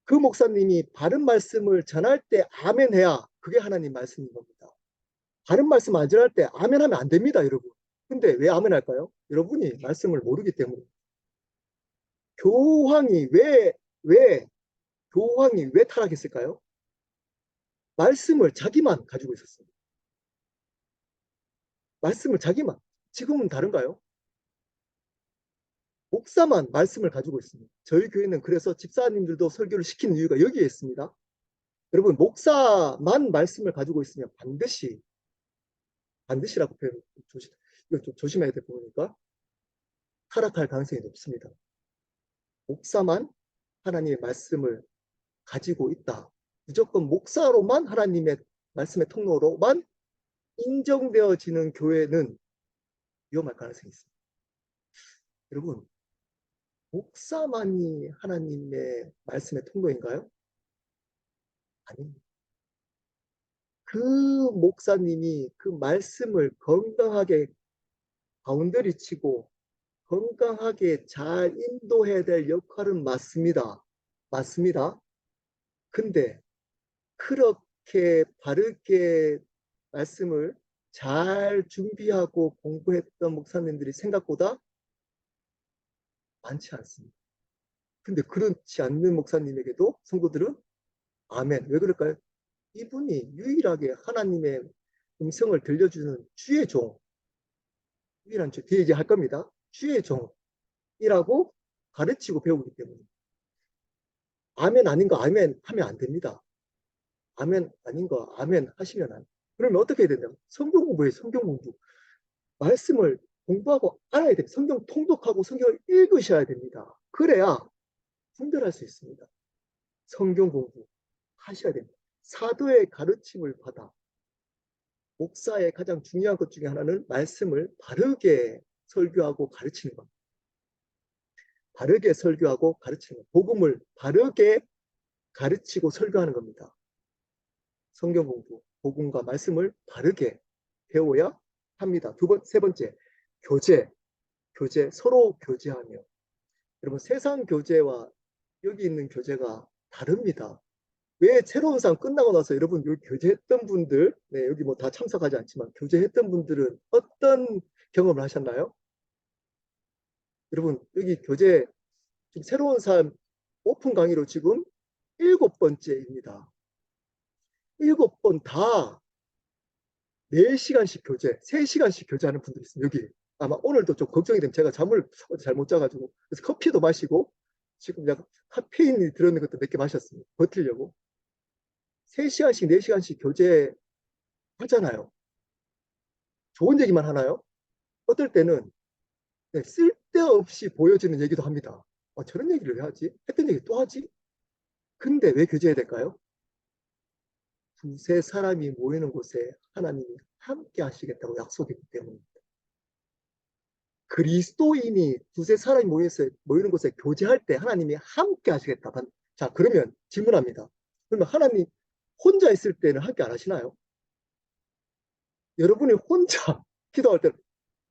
그 목사님이 바른 말씀을 전할 때 아멘 해야 그게 하나님 말씀인 겁니다. 바른 말씀 안 전할 때 아멘 하면 안 됩니다, 여러분. 근데 왜 아멘 할까요? 여러분이 말씀을 모르기 때문에. 교황이 교황이 왜 타락했을까요? 말씀을 자기만 가지고 있었습니다. 말씀을 자기만. 지금은 다른가요? 목사만 말씀을 가지고 있습니다. 저희 교회는 그래서 집사님들도 설교를 시키는 이유가 여기에 있습니다. 여러분, 목사만 말씀을 가지고 있으면 반드시라고 표현, 이거 좀 조심해야 될 부분이니까 타락할 가능성이 높습니다. 목사만 하나님의 말씀을 가지고 있다. 무조건 목사로만 하나님의 말씀의 통로로만 인정되어지는 교회는 위험할 가능성이 있습니다. 여러분, 목사만이 하나님의 말씀의 통로인가요? 아닙니다. 그 목사님이 그 말씀을 건강하게 바운더리 치고 건강하게 잘 인도해야 될 역할은 맞습니다. 맞습니다. 근데 그렇게 바르게 말씀을 잘 준비하고 공부했던 목사님들이 생각보다 많지 않습니다. 근데 그렇지 않는 목사님에게도 성도들은 아멘. 왜 그럴까요? 이분이 유일하게 하나님의 음성을 들려주는 주의 종, 유일한 주, 뒤에 얘기할 겁니다. 주의 종이라고 가르치고 배우기 때문에 아멘 아닌 거 아멘 하면 안 됩니다. 아멘 아닌 거 아멘 하시면 안 돼요. 그러면 어떻게 해야 되냐면 성경 공부에 성경 공부. 말씀을 공부하고 알아야 됩니다. 성경 통독하고 성경을 읽으셔야 됩니다. 그래야 분별할 수 있습니다. 성경 공부 하셔야 됩니다. 사도의 가르침을 받아 목사의 가장 중요한 것 중에 하나는 말씀을 바르게 설교하고 가르치는 겁니다. 바르게 설교하고 가르치는 것. 복음을 바르게 가르치고 설교하는 겁니다. 성경 공부, 복음과 말씀을 바르게 배워야 합니다. 세 번째, 교제, 서로 교제하며. 여러분, 세상 교제와 여기 있는 교제가 다릅니다. 왜 새로운 삶 끝나고 나서 여러분 여기 교제했던 분들, 네, 여기 뭐 다 참석하지 않지만 교제했던 분들은 어떤 경험을 하셨나요? 여러분, 여기 교제, 지금 새로운 삶 오픈 강의로 지금 7번째입니다. 7번 다 4시간씩 교제, 3시간씩 교제하는 분들이 있습니다. 여기. 아마 오늘도 좀 걱정이 되면 제가 잠을 잘 못 자가지고 그래서 커피도 마시고 지금 약간 카페인이 들어있는 것도 몇 개 마셨습니다. 버티려고. 3시간씩, 4시간씩 교제 하잖아요. 좋은 얘기만 하나요? 어떨 때는 네, 쓸데없이 보여지는 얘기도 합니다. 저런 얘기를 왜 하지? 했던 얘기 또 하지? 근데 왜 교제해야 될까요? 두세 사람이 모이는 곳에 하나님이 함께 하시겠다고 약속했기 때문입니다. 그리스도인이 두세 사람이 모이는 곳에 교제할 때 하나님이 함께 하시겠다. 자, 그러면 질문합니다. 그러면 하나님 혼자 있을 때는 함께 안 하시나요? 여러분이 혼자 기도할 때는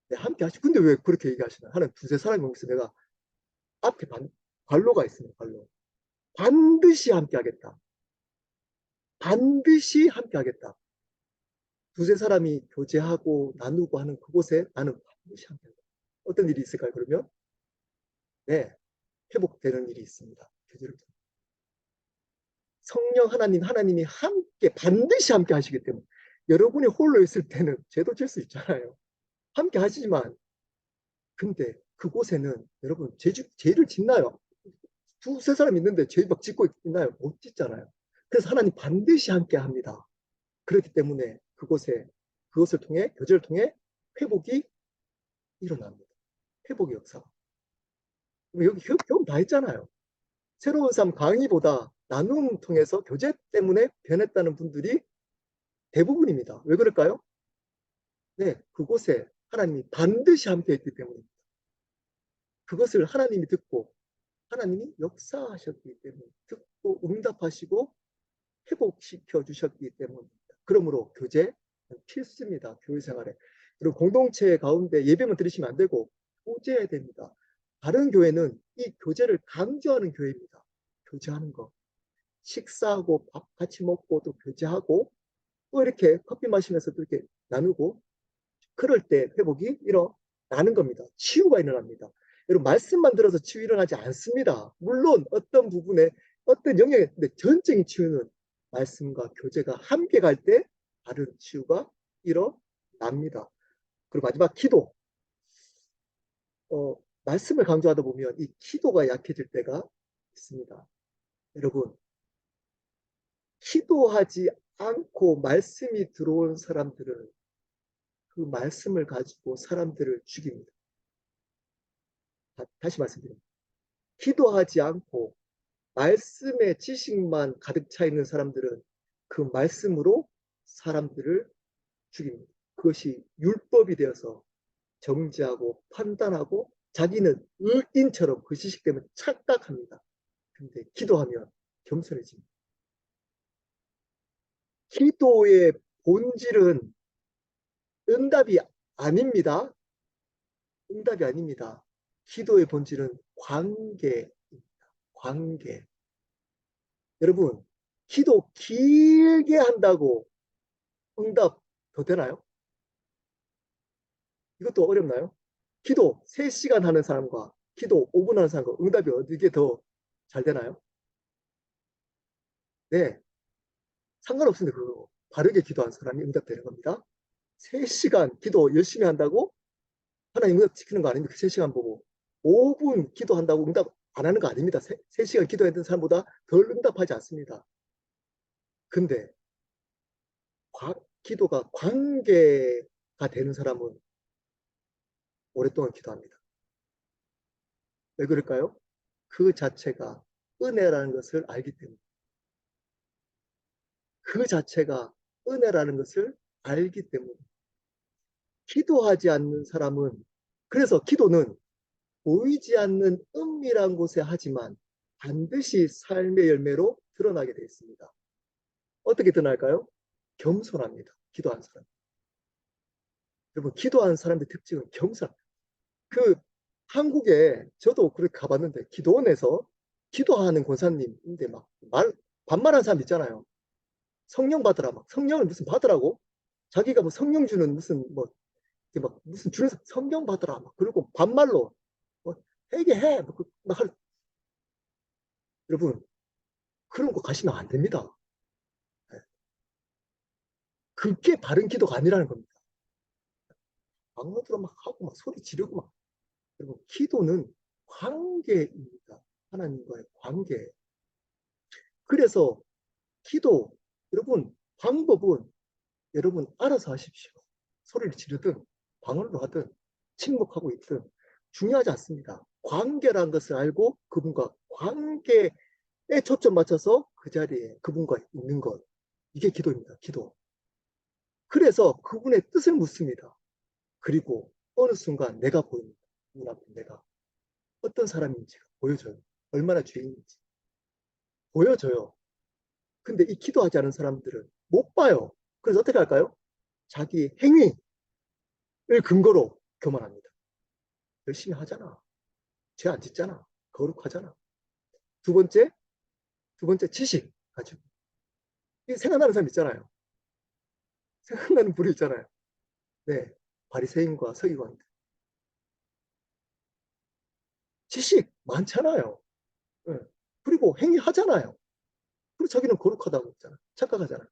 네, 함께 하시. 근데 왜 그렇게 얘기하시나요? 하나님 두세 사람이 모여서 내가 앞에 관로가 있습니다. 관로. 반드시 함께 하겠다. 반드시 함께 하겠다. 두세 사람이 교제하고 나누고 하는 그곳에 나는 반드시 함께 하겠다. 어떤 일이 있을까요? 그러면 네, 회복되는 일이 있습니다. 교제를 통해. 성령 하나님이 함께 반드시 함께 하시기 때문에 여러분이 홀로 있을 때는 죄도 질 수 있잖아요. 함께 하시지만 근데 그곳에는 여러분 죄를 짓나요? 두세 사람 있는데 죄 막 짓고 있나요? 못 짓잖아요. 그래서 하나님 반드시 함께 합니다. 그렇기 때문에 그것을 통해 교제를 통해 회복이 일어납니다. 회복의 역사. 여기 경험 다 했잖아요. 새로운 삶 강의보다 나눔 통해서 교제 때문에 변했다는 분들이 대부분입니다. 왜 그럴까요? 네, 그곳에 하나님이 반드시 함께 했기 때문입니다. 그것을 하나님이 듣고 하나님이 역사하셨기 때문에 듣고 응답하시고 회복시켜 주셨기 때문입니다. 그러므로 교제 필수입니다. 교회 생활에. 그리고 공동체 가운데 예배만 드리시면 안 되고 교제해야 됩니다. 다른 교회는 이 교제를 강조하는 교회입니다. 교제하는 거. 식사하고 밥 같이 먹고 또 교제하고 또 이렇게 커피 마시면서 또 이렇게 나누고 그럴 때 회복이 일어나는 겁니다. 치유가 일어납니다. 여러분 말씀만 들어서 치유 일어나지 않습니다. 물론 어떤 부분에 어떤 영역에 전적인 치유는 말씀과 교제가 함께 갈 때 다른 치유가 일어납니다. 그리고 마지막 기도. 말씀을 강조하다 보면 이 기도가 약해질 때가 있습니다. 여러분 기도하지 않고 말씀이 들어온 사람들은 그 말씀을 가지고 사람들을 죽입니다. 다시 말씀드립니다. 기도하지 않고 말씀의 지식만 가득 차 있는 사람들은 그 말씀으로 사람들을 죽입니다. 그것이 율법이 되어서 정죄하고 판단하고 자기는 의인처럼 그 지식 때문에 착각합니다. 근데 기도하면 겸손해집니다. 기도의 본질은 응답이 아닙니다. 응답이 아닙니다. 기도의 본질은 관계입니다. 관계. 여러분, 기도 길게 한다고 응답 더 되나요? 이것도 어렵나요? 기도 3시간 하는 사람과 기도 5분 하는 사람과 응답이 어디게 더 잘 되나요? 네, 상관없습니다. 그거 바르게 기도한 사람이 응답되는 겁니다. 3시간 기도 열심히 한다고 하나님 응답시키는 거 아닙니까? 3시간 보고 5분 기도한다고 응답 안 하는 거 아닙니다. 3시간 기도했던 사람보다 덜 응답하지 않습니다. 근데 기도가 관계가 되는 사람은 오랫동안 기도합니다. 왜 그럴까요? 그 자체가 은혜라는 것을 알기 때문에. 그 자체가 은혜라는 것을 알기 때문에. 기도하지 않는 사람은, 그래서 기도는 보이지 않는 은밀한 곳에 하지만 반드시 삶의 열매로 드러나게 되어 있습니다. 어떻게 드러날까요? 겸손합니다. 기도하는 사람. 여러분, 기도하는 사람의 특징은 겸손. 그 한국에 저도 그렇게 가봤는데 기도원에서 기도하는 권사님인데 막 반말하는 사람 있잖아요. 성령 받으라, 막 성령을 무슨 받으라고? 자기가 뭐 성령 주는 무슨 뭐 막 무슨 주는 성령 받으라 막 그리고 반말로 뭐 회개해 막 여러분, 그런 거 가시면 안 됩니다. 그게 바른 기도가 아니라는 겁니다. 방언으로 막 하고 막 소리 지르고 막. 여러분, 기도는 관계입니다. 하나님과의 관계. 그래서 기도, 여러분, 방법은 여러분 알아서 하십시오. 소리를 지르든 방언으로 하든 침묵하고 있든 중요하지 않습니다. 관계라는 것을 알고 그분과 관계에 초점 맞춰서 그 자리에 그분과 있는 것. 이게 기도입니다. 기도. 그래서 그분의 뜻을 묻습니다. 그리고 어느 순간 내가 보입니다. 눈 앞에 내가 어떤 사람인지가 보여져요. 얼마나 죄인인지 보여져요. 근데 이 기도하지 않은 사람들은 못 봐요. 그래서 어떻게 할까요? 자기 행위를 근거로 교만합니다. 열심히 하잖아. 죄 안 짓잖아. 거룩하잖아. 두 번째, 지식 가지고. 이 생각나는 사람 있잖아요. 생각나는 분이 있잖아요. 네, 바리새인과 서기관들. 지식 많잖아요. 네. 그리고 행위하잖아요. 그리고 자기는 거룩하다고 했잖아. 착각하잖아.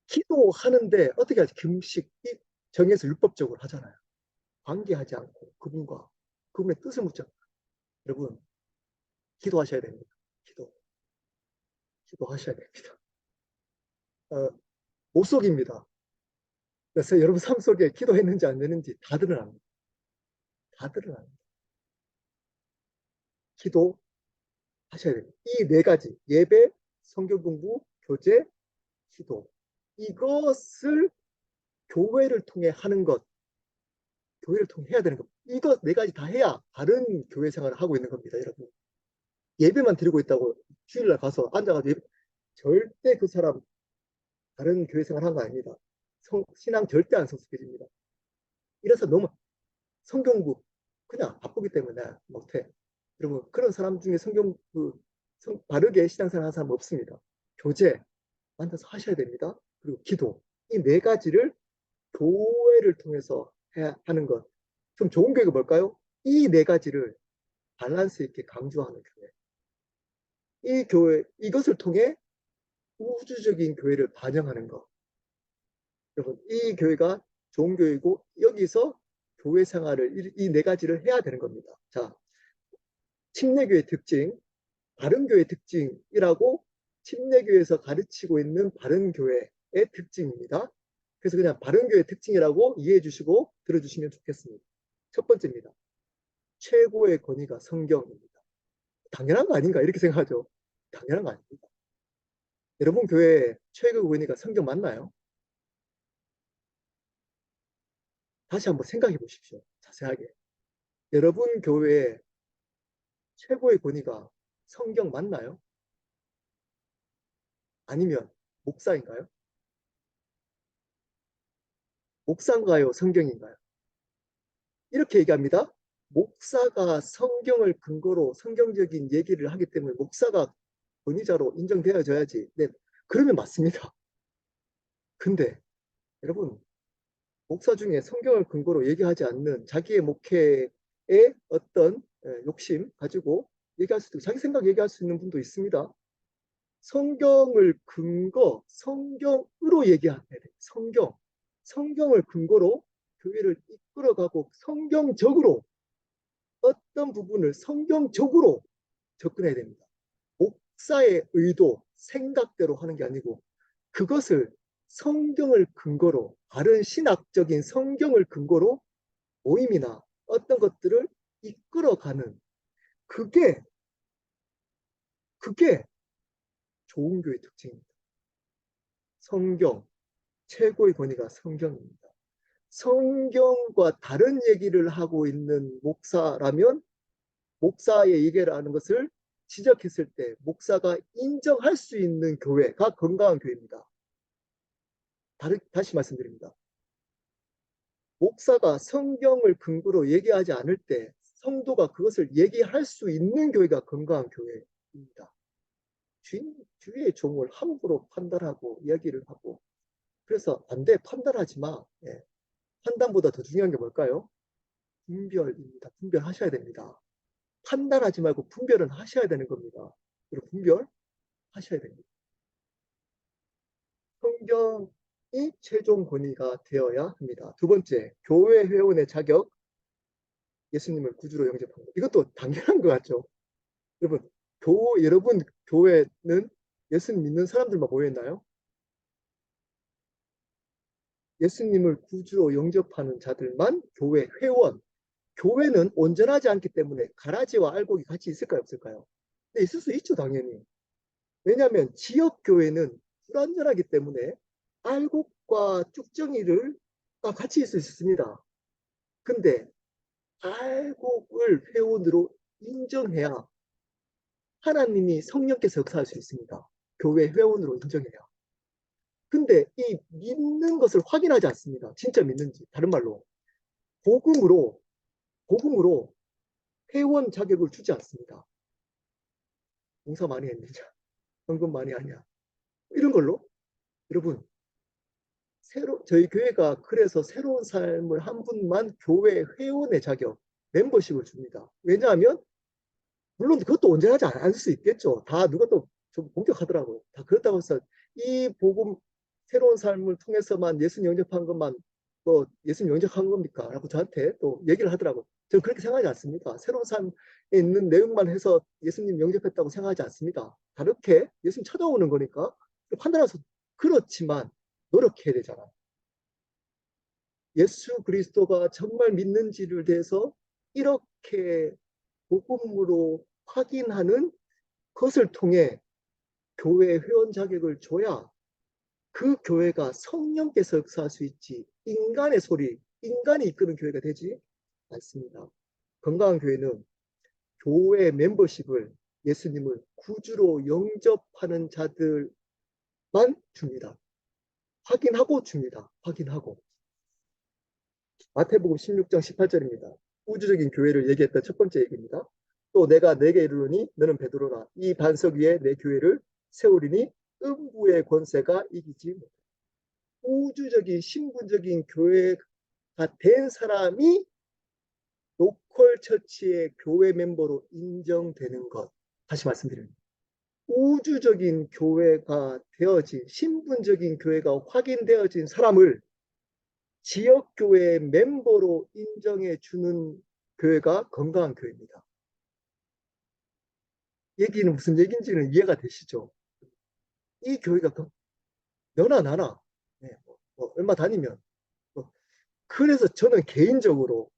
기도하는데 어떻게 하지? 금식 정해서 율법적으로 하잖아요. 관계하지 않고 그분의 뜻을 묻죠. 여러분, 기도하셔야 됩니다. 기도하셔야 됩니다. 어, 못 속입니다. 그래서 여러분 삶 속에 기도했는지 안 했는지 다 드러납니다. 다 드러납니다. 기도하셔야 됩니다. 이 4가지, 예배, 성경 공부, 교제, 기도. 이것을 교회를 통해 하는 것, 교회를 통해 해야 되는 것. 이것 4가지 다 해야 바른 교회 생활을 하고 있는 겁니다, 여러분. 예배만 드리고 있다고 주일날 가서 앉아가지고 절대 그 사람 다른 교회 생활 하는 거 아닙니다. 신앙 절대 안 성숙해집니다. 이래서 너무 성경국 그냥 바쁘기 때문에 못해. 여러분, 그런 사람 중에 바르게 신앙생활 하는 사람 없습니다. 교제 만나서 하셔야 됩니다. 그리고 기도. 이 4가지를 교회를 통해서 해야 하는 것. 좀 좋은 교회가 뭘까요? 이 4가지를 밸런스 있게 강조하는 교회. 이 교회, 이것을 통해 우주적인 교회를 반영하는 것. 여러분, 이 교회가 좋은 교회고 여기서 교회 생활을 이 4가지를 해야 되는 겁니다. 자, 침례교회 특징, 바른교회 특징이라고 침례교회에서 가르치고 있는 바른교회의 특징입니다. 그래서 그냥 바른교회 특징이라고 이해해 주시고 들어주시면 좋겠습니다. 첫 번째입니다. 최고의 권위가 성경입니다. 당연한 거 아닌가 이렇게 생각하죠. 당연한 거 아닙니다. 여러분 교회에 최고의 권위가 성경 맞나요? 다시 한번 생각해 보십시오. 자세하게. 여러분 교회에 최고의 권위가 성경 맞나요? 아니면 목사인가요? 목사인가요? 성경인가요? 이렇게 얘기합니다. 목사가 성경을 근거로 성경적인 얘기를 하기 때문에 목사가 권위자로 인정되어져야지. 네, 그러면 맞습니다. 근데 여러분, 목사 중에 성경을 근거로 얘기하지 않는 자기의 목회의 어떤 욕심 가지고 얘기할 수도 있고 자기 생각 얘기할 수 있는 분도 있습니다. 성경을 성경으로 얘기해야 돼. 성경을 근거로 교회를 이끌어가고 성경적으로 어떤 부분을 성경적으로 접근해야 됩니다. 목사의 의도, 생각대로 하는 게 아니고 그것을 성경을 근거로 바른 신학적인 성경을 근거로 모임이나 어떤 것들을 이끌어가는 그게 좋은 교회 특징입니다. 성경, 최고의 권위가 성경입니다. 성경과 다른 얘기를 하고 있는 목사라면 목사의 얘기라는 것을 지적했을 때 목사가 인정할 수 있는 교회가 건강한 교회입니다. 다시 말씀드립니다. 목사가 성경을 근거로 얘기하지 않을 때 성도가 그것을 얘기할 수 있는 교회가 건강한 교회입니다. 주의 종을 함부로 판단하고 이야기를 하고 그래서 안 돼, 판단하지 마. 예. 판단보다 더 중요한 게 뭘까요? 분별입니다. 분별하셔야 됩니다. 판단하지 말고 분별은 하셔야 되는 겁니다. 그리고 분별하셔야 됩니다. 성경이 최종 권위가 되어야 합니다. 두 번째, 교회 회원의 자격, 예수님을 구주로 영접한 것. 이것도 당연한 것 같죠? 여러분 교회는 예수님 믿는 사람들만 모여있나요? 예수님을 구주로 영접하는 자들만 교회 회원. 교회는 온전하지 않기 때문에 가라지와 알곡이 같이 있을까요? 없을까요? 네, 있을 수 있죠, 당연히. 왜냐하면 지역교회는 불완전하기 때문에 알곡과 쭉정이를 같이 있을 수 있습니다. 근데 알곡을 회원으로 인정해야 하나님이 성령께서 역사할 수 있습니다. 교회 회원으로 인정해야. 근데 이 믿는 것을 확인하지 않습니다. 진짜 믿는지. 다른 말로 복음으로 회원 자격을 주지 않습니다. 봉사 많이 했느냐, 헌금 많이 하냐, 이런 걸로. 여러분, 저희 교회가 그래서 새로운 삶을 한 분만 교회 회원의 자격, 멤버십을 줍니다. 왜냐하면 물론 그것도 온전하지 않을 수 있겠죠. 다 누가 또 좀 공격하더라고요. 다 그렇다고 해서 이 복음 새로운 삶을 통해서만 예수님 영접한 것만 또 예수님 영접한 겁니까? 라고 저한테 또 얘기를 하더라고요. 저는 그렇게 생각하지 않습니다. 새로운 삶에 있는 내용만 해서 예수님 영접했다고 생각하지 않습니다. 다르게 예수님 찾아오는 거니까 판단해서 그렇지만 노력해야 되잖아요. 예수 그리스도가 정말 믿는지를 대해서 이렇게 복음으로 확인하는 것을 통해 교회 회원 자격을 줘야 그 교회가 성령께서 역사할 수 있지 인간의 소리, 인간이 이끄는 교회가 되지 않습니다. 건강한 교회는 교회 멤버십을 예수님을 구주로 영접하는 자들만 줍니다. 확인하고 줍니다. 확인하고. 마태복음 16장 18절입니다. 우주적인 교회를 얘기했던 첫 번째 얘기입니다. 또 내가 내게 이르노니 너는 베드로라. 이 반석 위에 내 교회를 세우리니 음부의 권세가 이기지 못해. 우주적인 신분적인 교회가 된 사람이 로컬 처치의 교회 멤버로 인정되는 것. 다시 말씀드립니다. 우주적인 교회가 되어진 신분적인 교회가 확인되어진 사람을 지역교회 멤버로 인정해 주는 교회가 건강한 교회입니다. 얘기는 무슨 얘기인지는 이해가 되시죠? 이 교회가 너나 나나 네, 얼마 다니면 그래서 저는 개인적으로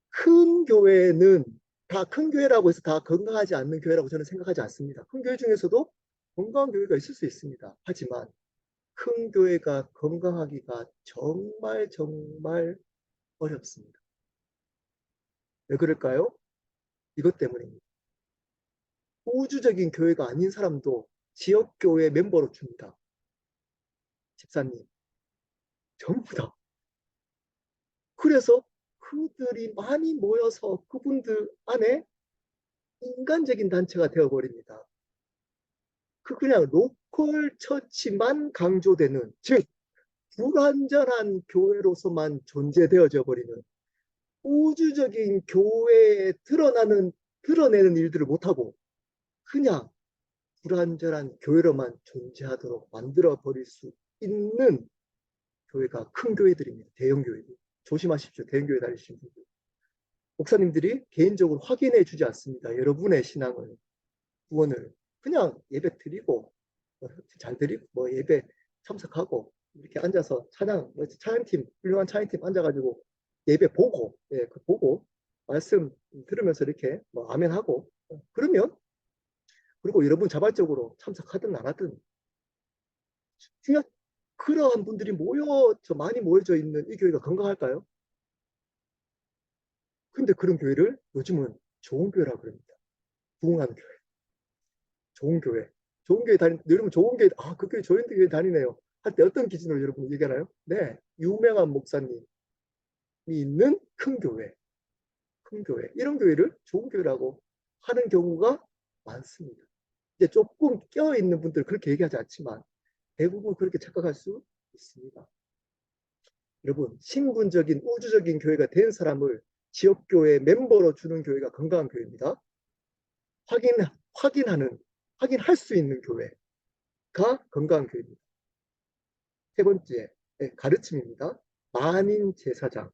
큰 교회는 다 큰 교회라고 해서 다 건강하지 않는 교회라고 저는 생각하지 않습니다. 큰 교회 중에서도 건강한 교회가 있을 수 있습니다. 하지만 큰 교회가 건강하기가 정말 어렵습니다. 왜 그럴까요? 이것 때문입니다. 우주적인 교회가 아닌 사람도 지역교회 멤버로 줍니다. 집사님, 전부 다. 그래서 그들이 많이 모여서 그분들 안에 인간적인 단체가 되어버립니다. 그냥 로컬 처치만 강조되는, 즉 불완전한 교회로서만 존재되어져 버리는 우주적인 교회에 드러내는 일들을 못하고 그냥 불완전한 교회로만 존재하도록 만들어 버릴 수 있는 교회가 큰 교회들입니다. 대형 교회들. 조심하십시오. 대형교회 다니시는 분들. 목사님들이 개인적으로 확인해 주지 않습니다. 여러분의 신앙을, 구원을. 그냥 예배 드리고, 잘 드리고, 예배 참석하고, 이렇게 앉아서 찬양팀, 훌륭한 찬양팀 앉아가지고 예배 보고, 보고, 말씀 들으면서 이렇게 아멘 하고, 그러면, 그리고 여러분 자발적으로 참석하든 안 하든, 그냥 그러한 분들이 많이 모여져 있는 이 교회가 건강할까요? 근데 그런 교회를 요즘은 좋은 교회라고 그럽니다. 부흥하는 교회. 좋은 교회. 좋은 교회 여러분 좋은 교회, 그 교회 좋은 교회 다니네요. 할 때 어떤 기준으로 여러분 얘기하나요? 네. 유명한 목사님이 있는 큰 교회. 큰 교회. 이런 교회를 좋은 교회라고 하는 경우가 많습니다. 이제 조금 껴있는 분들 그렇게 얘기하지 않지만 대부분 그렇게 착각할 수 있습니다. 여러분, 신분적인 우주적인 교회가 된 사람을 지역교회 멤버로 주는 교회가 건강한 교회입니다. 확인할 수 있는 교회가 건강한 교회입니다. 세 번째, 가르침입니다. 만인 제사장.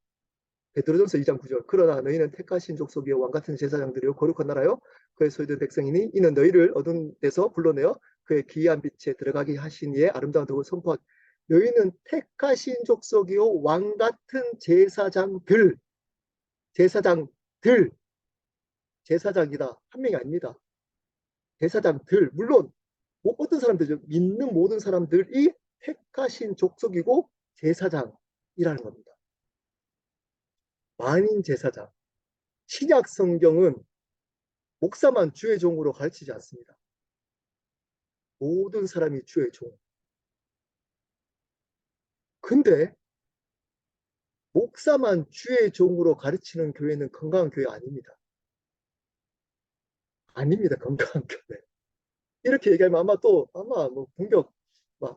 베드로전서 2장 9절. 그러나 너희는 택하신 족속이요 왕 같은 제사장들이요 거룩한 나라요 그의 소유된 백성이니 이는 너희를 어두운 데서 불러내어 그의 기이한 빛에 들어가게 하신 이의 아름다운 덕을 선포하기. 너희는 택하신 족속이요 왕 같은 제사장들. 제사장이다. 한 명이 아닙니다. 제사장들. 물론 어떤 사람들이죠. 믿는 모든 사람들이 택하신 족속이고 제사장이라는 겁니다. 만인 제사장. 신약 성경은 목사만 주의 종으로 가르치지 않습니다. 모든 사람이 주의 종. 근데 목사만 주의 종으로 가르치는 교회는 건강한 교회 아닙니다. 아닙니다. 건강한 교회. 이렇게 얘기하면 아마 공격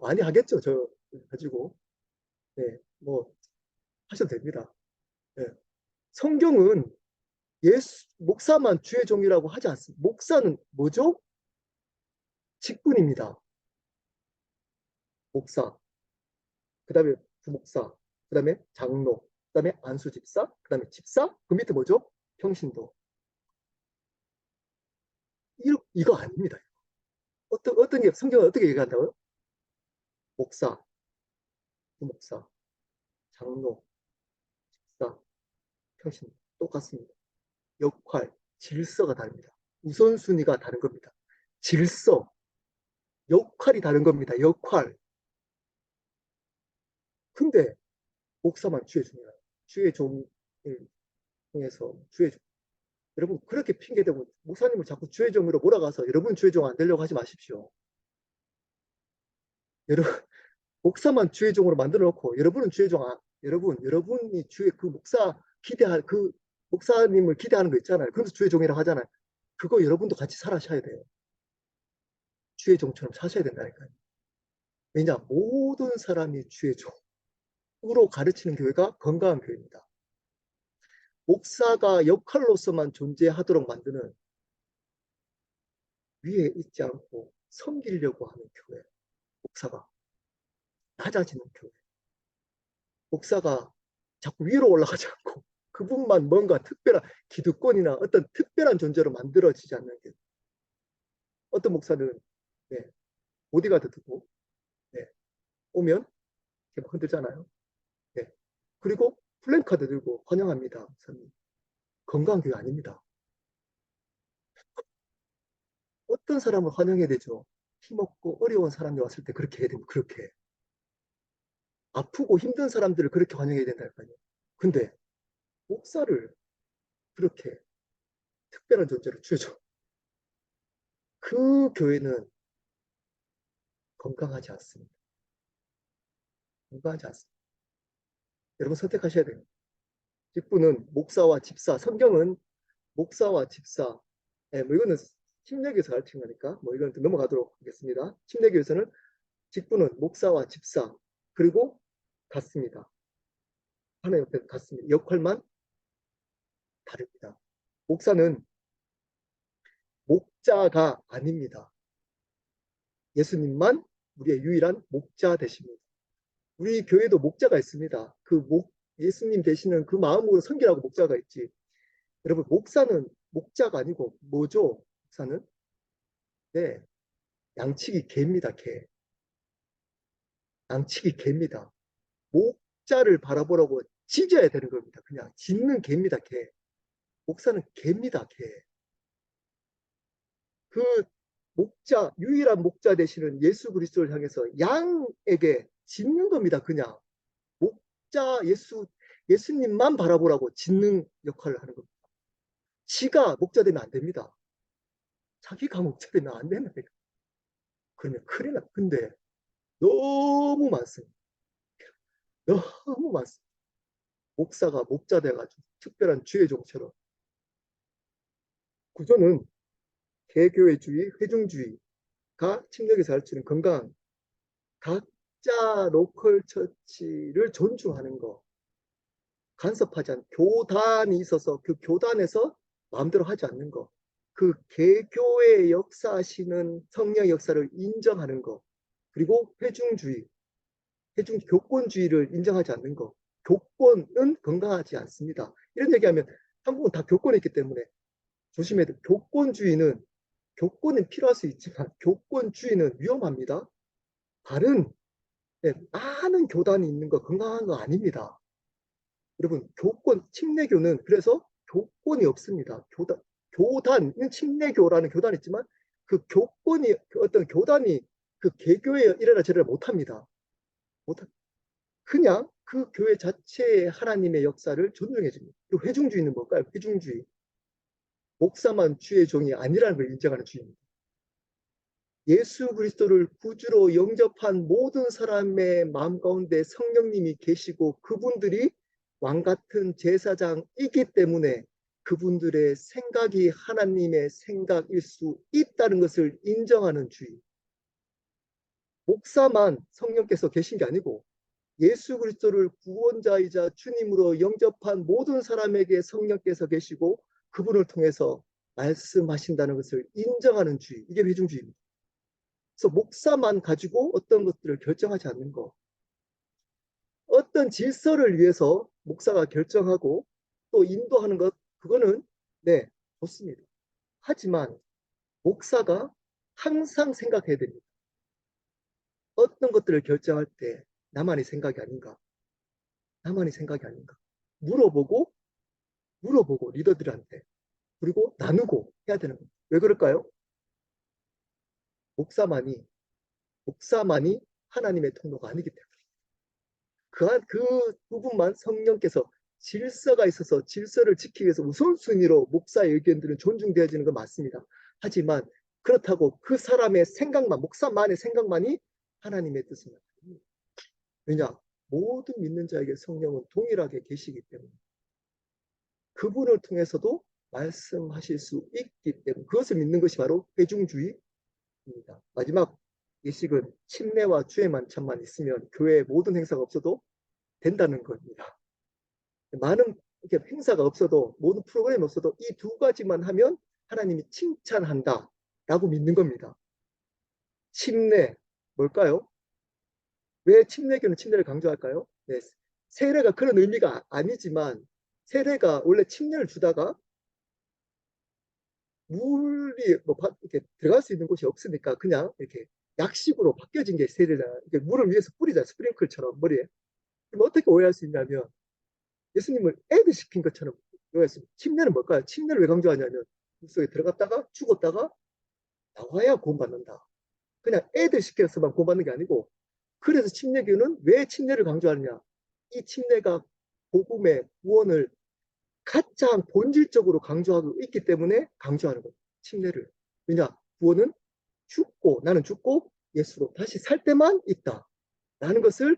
많이 하겠죠. 저 가지고. 네, 하셔도 됩니다. 네. 성경은 목사만 주의 종이라고 하지 않습니다. 목사는 뭐죠? 직분입니다. 목사, 그 다음에 부목사, 그 다음에 장로, 그 다음에 안수집사, 그 다음에 집사, 그 밑에 뭐죠? 평신도. 이거 아닙니다. 어떤 게, 성경은 어떻게 얘기한다고요? 목사, 부목사, 장로, 집사, 평신도. 똑같습니다. 역할, 질서가 다릅니다. 우선순위가 다른 겁니다. 질서, 역할이 다른 겁니다. 역할. 근데 목사만 주의 종이라. 주의 종을 통해서 주의 종. 여러분 그렇게 핑계대고 목사님을 자꾸 주의 종으로 몰아가서 여러분 주의 종 안 되려고 하지 마십시오. 여러분 목사만 주의 종으로 만들어 놓고 여러분은 주의 종 여러분이 주의 그 목사님을 기대하는 거 있잖아요. 그래서 주의 종이라고 하잖아요. 그거 여러분도 같이 살아셔야 돼요. 주의 종처럼 사셔야 된다니까요. 왜냐 모든 사람이 주의 종으로 가르치는 교회가 건강한 교회입니다. 목사가 역할로서만 존재하도록 만드는 위에 있지 않고 섬기려고 하는 교회. 목사가 낮아지는 교회. 목사가 자꾸 위로 올라가지 않고 그분만 뭔가 특별한 기득권이나 어떤 특별한 존재로 만들어지지 않는 게. 어떤 목사는 네, 보디가드 두고 네, 오면 이렇게 흔들잖아요. 네. 그리고 플랜카드 들고 환영합니다. 목사님. 건강한 교회 아닙니다. 어떤 사람을 환영해야 되죠? 힘없고 어려운 사람이 왔을 때 그렇게 해야 됩니다. 그렇게. 아프고 힘든 사람들을 그렇게 환영해야 된다니까요. 근데 목사를 그렇게 특별한 존재로 주죠. 그 교회는 건강하지 않습니다. 건강하지 않습니다. 여러분 선택하셔야 돼요. 직분은 목사와 집사. 성경은 목사와 집사. 이거는 침례교에서 가르친 거니까 이건 넘어가도록 하겠습니다. 침례교에서는 직분은 목사와 집사 그리고 같습니다. 하나님 옆에 같습니다. 역할만 다릅니다. 목사는 목자가 아닙니다. 예수님만 우리의 유일한 목자 되십니다. 우리 교회도 목자가 있습니다. 그 예수님 되시는 그 마음으로 섬기라고 목자가 있지. 여러분, 목사는 목자가 아니고 뭐죠? 목사는? 네, 양치기 개입니다, 개. 양치기 개입니다. 목자를 바라보라고 짖어야 되는 겁니다. 그냥 짖는 개입니다, 개. 목사는 개입니다, 개. 그 목자, 유일한 목자 되시는 예수 그리스도를 향해서 양에게 짖는 겁니다, 그냥. 목자 예수님만 바라보라고 짖는 역할을 하는 겁니다. 지가 목자 되면 안 됩니다. 자기가 목자 되면 안 되는 거예요. 그러면 큰일 나. 근데 너무 많습니다. 너무 많습니다. 목사가 목자 돼가지고 특별한 주의 종처럼. 구조는 개교회주의, 회중주의가 침략에서 가르치는 건강, 각자 로컬 처치를 존중하는 거, 간섭하지 않는 교단이 있어서 그 교단에서 마음대로 하지 않는 거, 그 개교의 역사하시는 성령의 역사를 인정하는 거, 그리고 회중주의, 회중 교권주의를 인정하지 않는 거. 교권은 건강하지 않습니다. 이런 얘기하면 한국은 다 교권이 있기 때문에 조심해야 돼. 교권은 필요할 수 있지만 교권주의는 위험합니다. 다른 많은 교단이 있는 거 건강한 거 아닙니다. 여러분, 침례교는 그래서 교권이 없습니다. 교단은 침례교라는 교단이 있지만 그 교권이, 어떤 교단이 그 개교에 이래라 저래라 못합니다. 그냥 그 교회 자체의 하나님의 역사를 존중해 줍니다. 그리고 회중주의는 뭘까요? 회중주의. 목사만 주의 종이 아니라는 걸 인정하는 주의입니다. 예수 그리스도를 구주로 영접한 모든 사람의 마음 가운데 성령님이 계시고 그분들이 왕 같은 제사장이기 때문에 그분들의 생각이 하나님의 생각일 수 있다는 것을 인정하는 주의. 목사만 성령께서 계신 게 아니고 예수 그리스도를 구원자이자 주님으로 영접한 모든 사람에게 성령께서 계시고 그분을 통해서 말씀하신다는 것을 인정하는 주의. 이게 회중주의입니다. 그래서 목사만 가지고 어떤 것들을 결정하지 않는 거. 어떤 질서를 위해서 목사가 결정하고 또 인도하는 것, 그거는 네, 좋습니다. 하지만 목사가 항상 생각해야 됩니다. 어떤 것들을 결정할 때 나만의 생각이 아닌가. 나만의 생각이 아닌가. 물어보고 리더들한테 그리고 나누고 해야 되는 겁니다. 왜 그럴까요? 목사만이 하나님의 통로가 아니기 때문에 그 부분만 성령께서 질서가 있어서 질서를 지키기 위해서 우선순위로 목사의 의견들은 존중되어지는 건 맞습니다. 하지만 그렇다고 그 사람의 생각만, 목사만의 생각만이 하나님의 뜻은 아닙니다. 왜냐? 모든 믿는 자에게 성령은 동일하게 계시기 때문에 그분을 통해서도 말씀하실 수 있기 때문에 그것을 믿는 것이 바로 회중주의입니다. 마지막 예식은 침례와 주의 만찬만 있으면 교회의 모든 행사가 없어도 된다는 겁니다. 많은 이렇게 행사가 없어도 모든 프로그램이 없어도 이 두 가지만 하면 하나님이 칭찬한다 라고 믿는 겁니다. 침례 뭘까요? 왜 침례교는 침례를 강조할까요? 네, 세례가 그런 의미가 아니지만 세례가 원래 침례를 주다가 물이 뭐 이렇게 들어갈 수 있는 곳이 없으니까 그냥 이렇게 약식으로 바뀌어진 게 세례다. 물을 위에서 뿌리자 스프링클처럼 머리에. 그럼 어떻게 오해할 수 있냐면 예수님을 애들 시킨 것처럼 오해했습니다. 침례는 뭘까요? 침례를 왜 강조하냐면 물속에 들어갔다가 죽었다가 나와야 구원받는다. 그냥 애들 시켜서만 구원받는 게 아니고 그래서 침례교는 왜 침례를 강조하느냐? 이 침례가 복음의 구원을 가장 본질적으로 강조하고 있기 때문에 강조하는 거예요. 침례를. 왜냐? 구원은 나는 죽고 예수로 다시 살 때만 있다. 라는 것을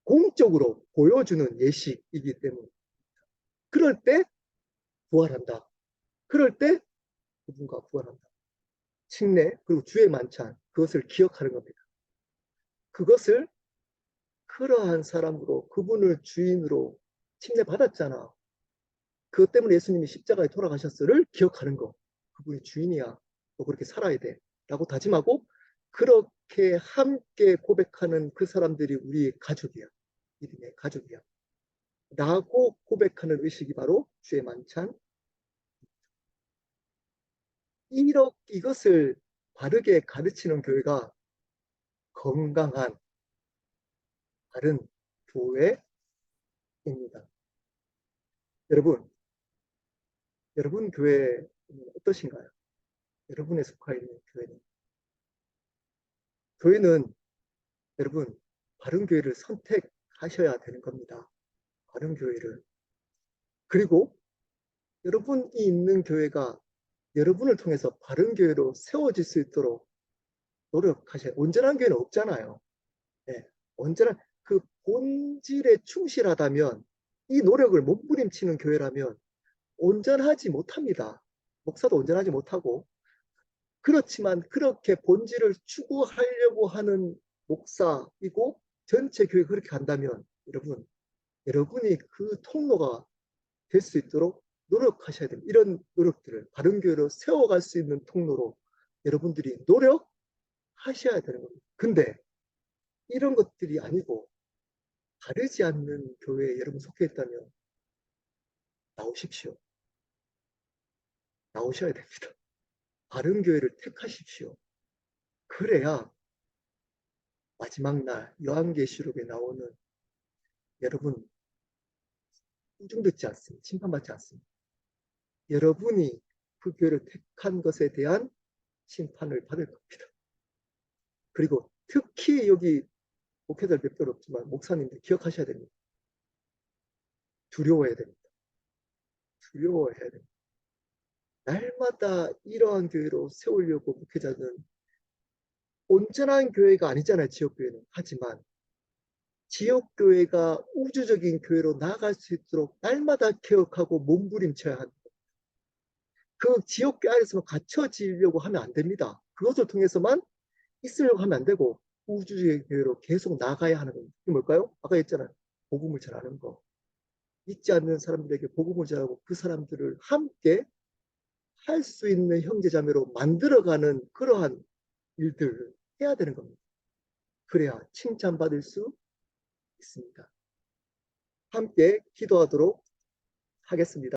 공적으로 보여주는 예식이기 때문에. 그럴 때 부활한다. 그럴 때 그분과 부활한다. 침례 그리고 주의 만찬 그것을 기억하는 겁니다. 그것을 그러한 사람으로 그분을 주인으로 침례 받았잖아. 그것 때문에 예수님이 십자가에 돌아가셨어를 기억하는 거. 그분이 주인이야. 너 그렇게 살아야 돼. 라고 다짐하고 그렇게 함께 고백하는 그 사람들이 우리 가족이야. 믿음의 가족이야. 라고 고백하는 의식이 바로 주의 만찬. 이것을 바르게 가르치는 교회가 건강한 바른 교회입니다. 여러분, 여러분 교회 어떠신가요? 여러분의 속하 있는 교회는? 교회는 여러분 바른 교회를 선택하셔야 되는 겁니다. 바른 교회를. 그리고 여러분이 있는 교회가 여러분을 통해서 바른 교회로 세워질 수 있도록 노력하셔야. 온전한 교회는 없잖아요. 네. 온전한 그 본질에 충실하다면, 이 노력을 몸부림치는 교회라면 온전하지 못합니다. 목사도 온전하지 못하고. 그렇지만 그렇게 본질을 추구하려고 하는 목사이고 전체 교회가 그렇게 간다면 여러분이 그 통로가 될 수 있도록 노력하셔야 됩니다. 이런 노력들을 바른 교회로 세워갈 수 있는 통로로 여러분들이 노력하셔야 되는 겁니다. 근데 이런 것들이 아니고 바르지 않는 교회에 여러분 속해 있다면 나오십시오. 나오셔야 됩니다. 바른 교회를 택하십시오. 그래야 마지막 날 요한계시록에 나오는 여러분 인중듣지 않습니다. 심판받지 않습니다. 여러분이 그 교회를 택한 것에 대한 심판을 받을 겁니다. 그리고 특히 여기 목회자들 몇 별 없지만 목사님들 기억하셔야 됩니다. 두려워해야 됩니다. 두려워해야 됩니다. 날마다 이러한 교회로 세우려고 목회자는 온전한 교회가 아니잖아요. 지역교회는. 하지만 지역교회가 우주적인 교회로 나아갈 수 있도록 날마다 개혁하고 몸부림쳐야 합니다. 그 지역교회 안에서만 갇혀지려고 하면 안 됩니다. 그것을 통해서만 있으려고 하면 안 되고 우주적인 교회로 계속 나가야 하는 겁니다. 그게 뭘까요? 아까 했잖아요. 복음을 전하는 거. 믿지 않는 사람들에게 복음을 전하고 그 사람들을 함께 할 수 있는 형제자매로 만들어가는 그러한 일들을 해야 되는 겁니다. 그래야 칭찬받을 수 있습니다. 함께 기도하도록 하겠습니다.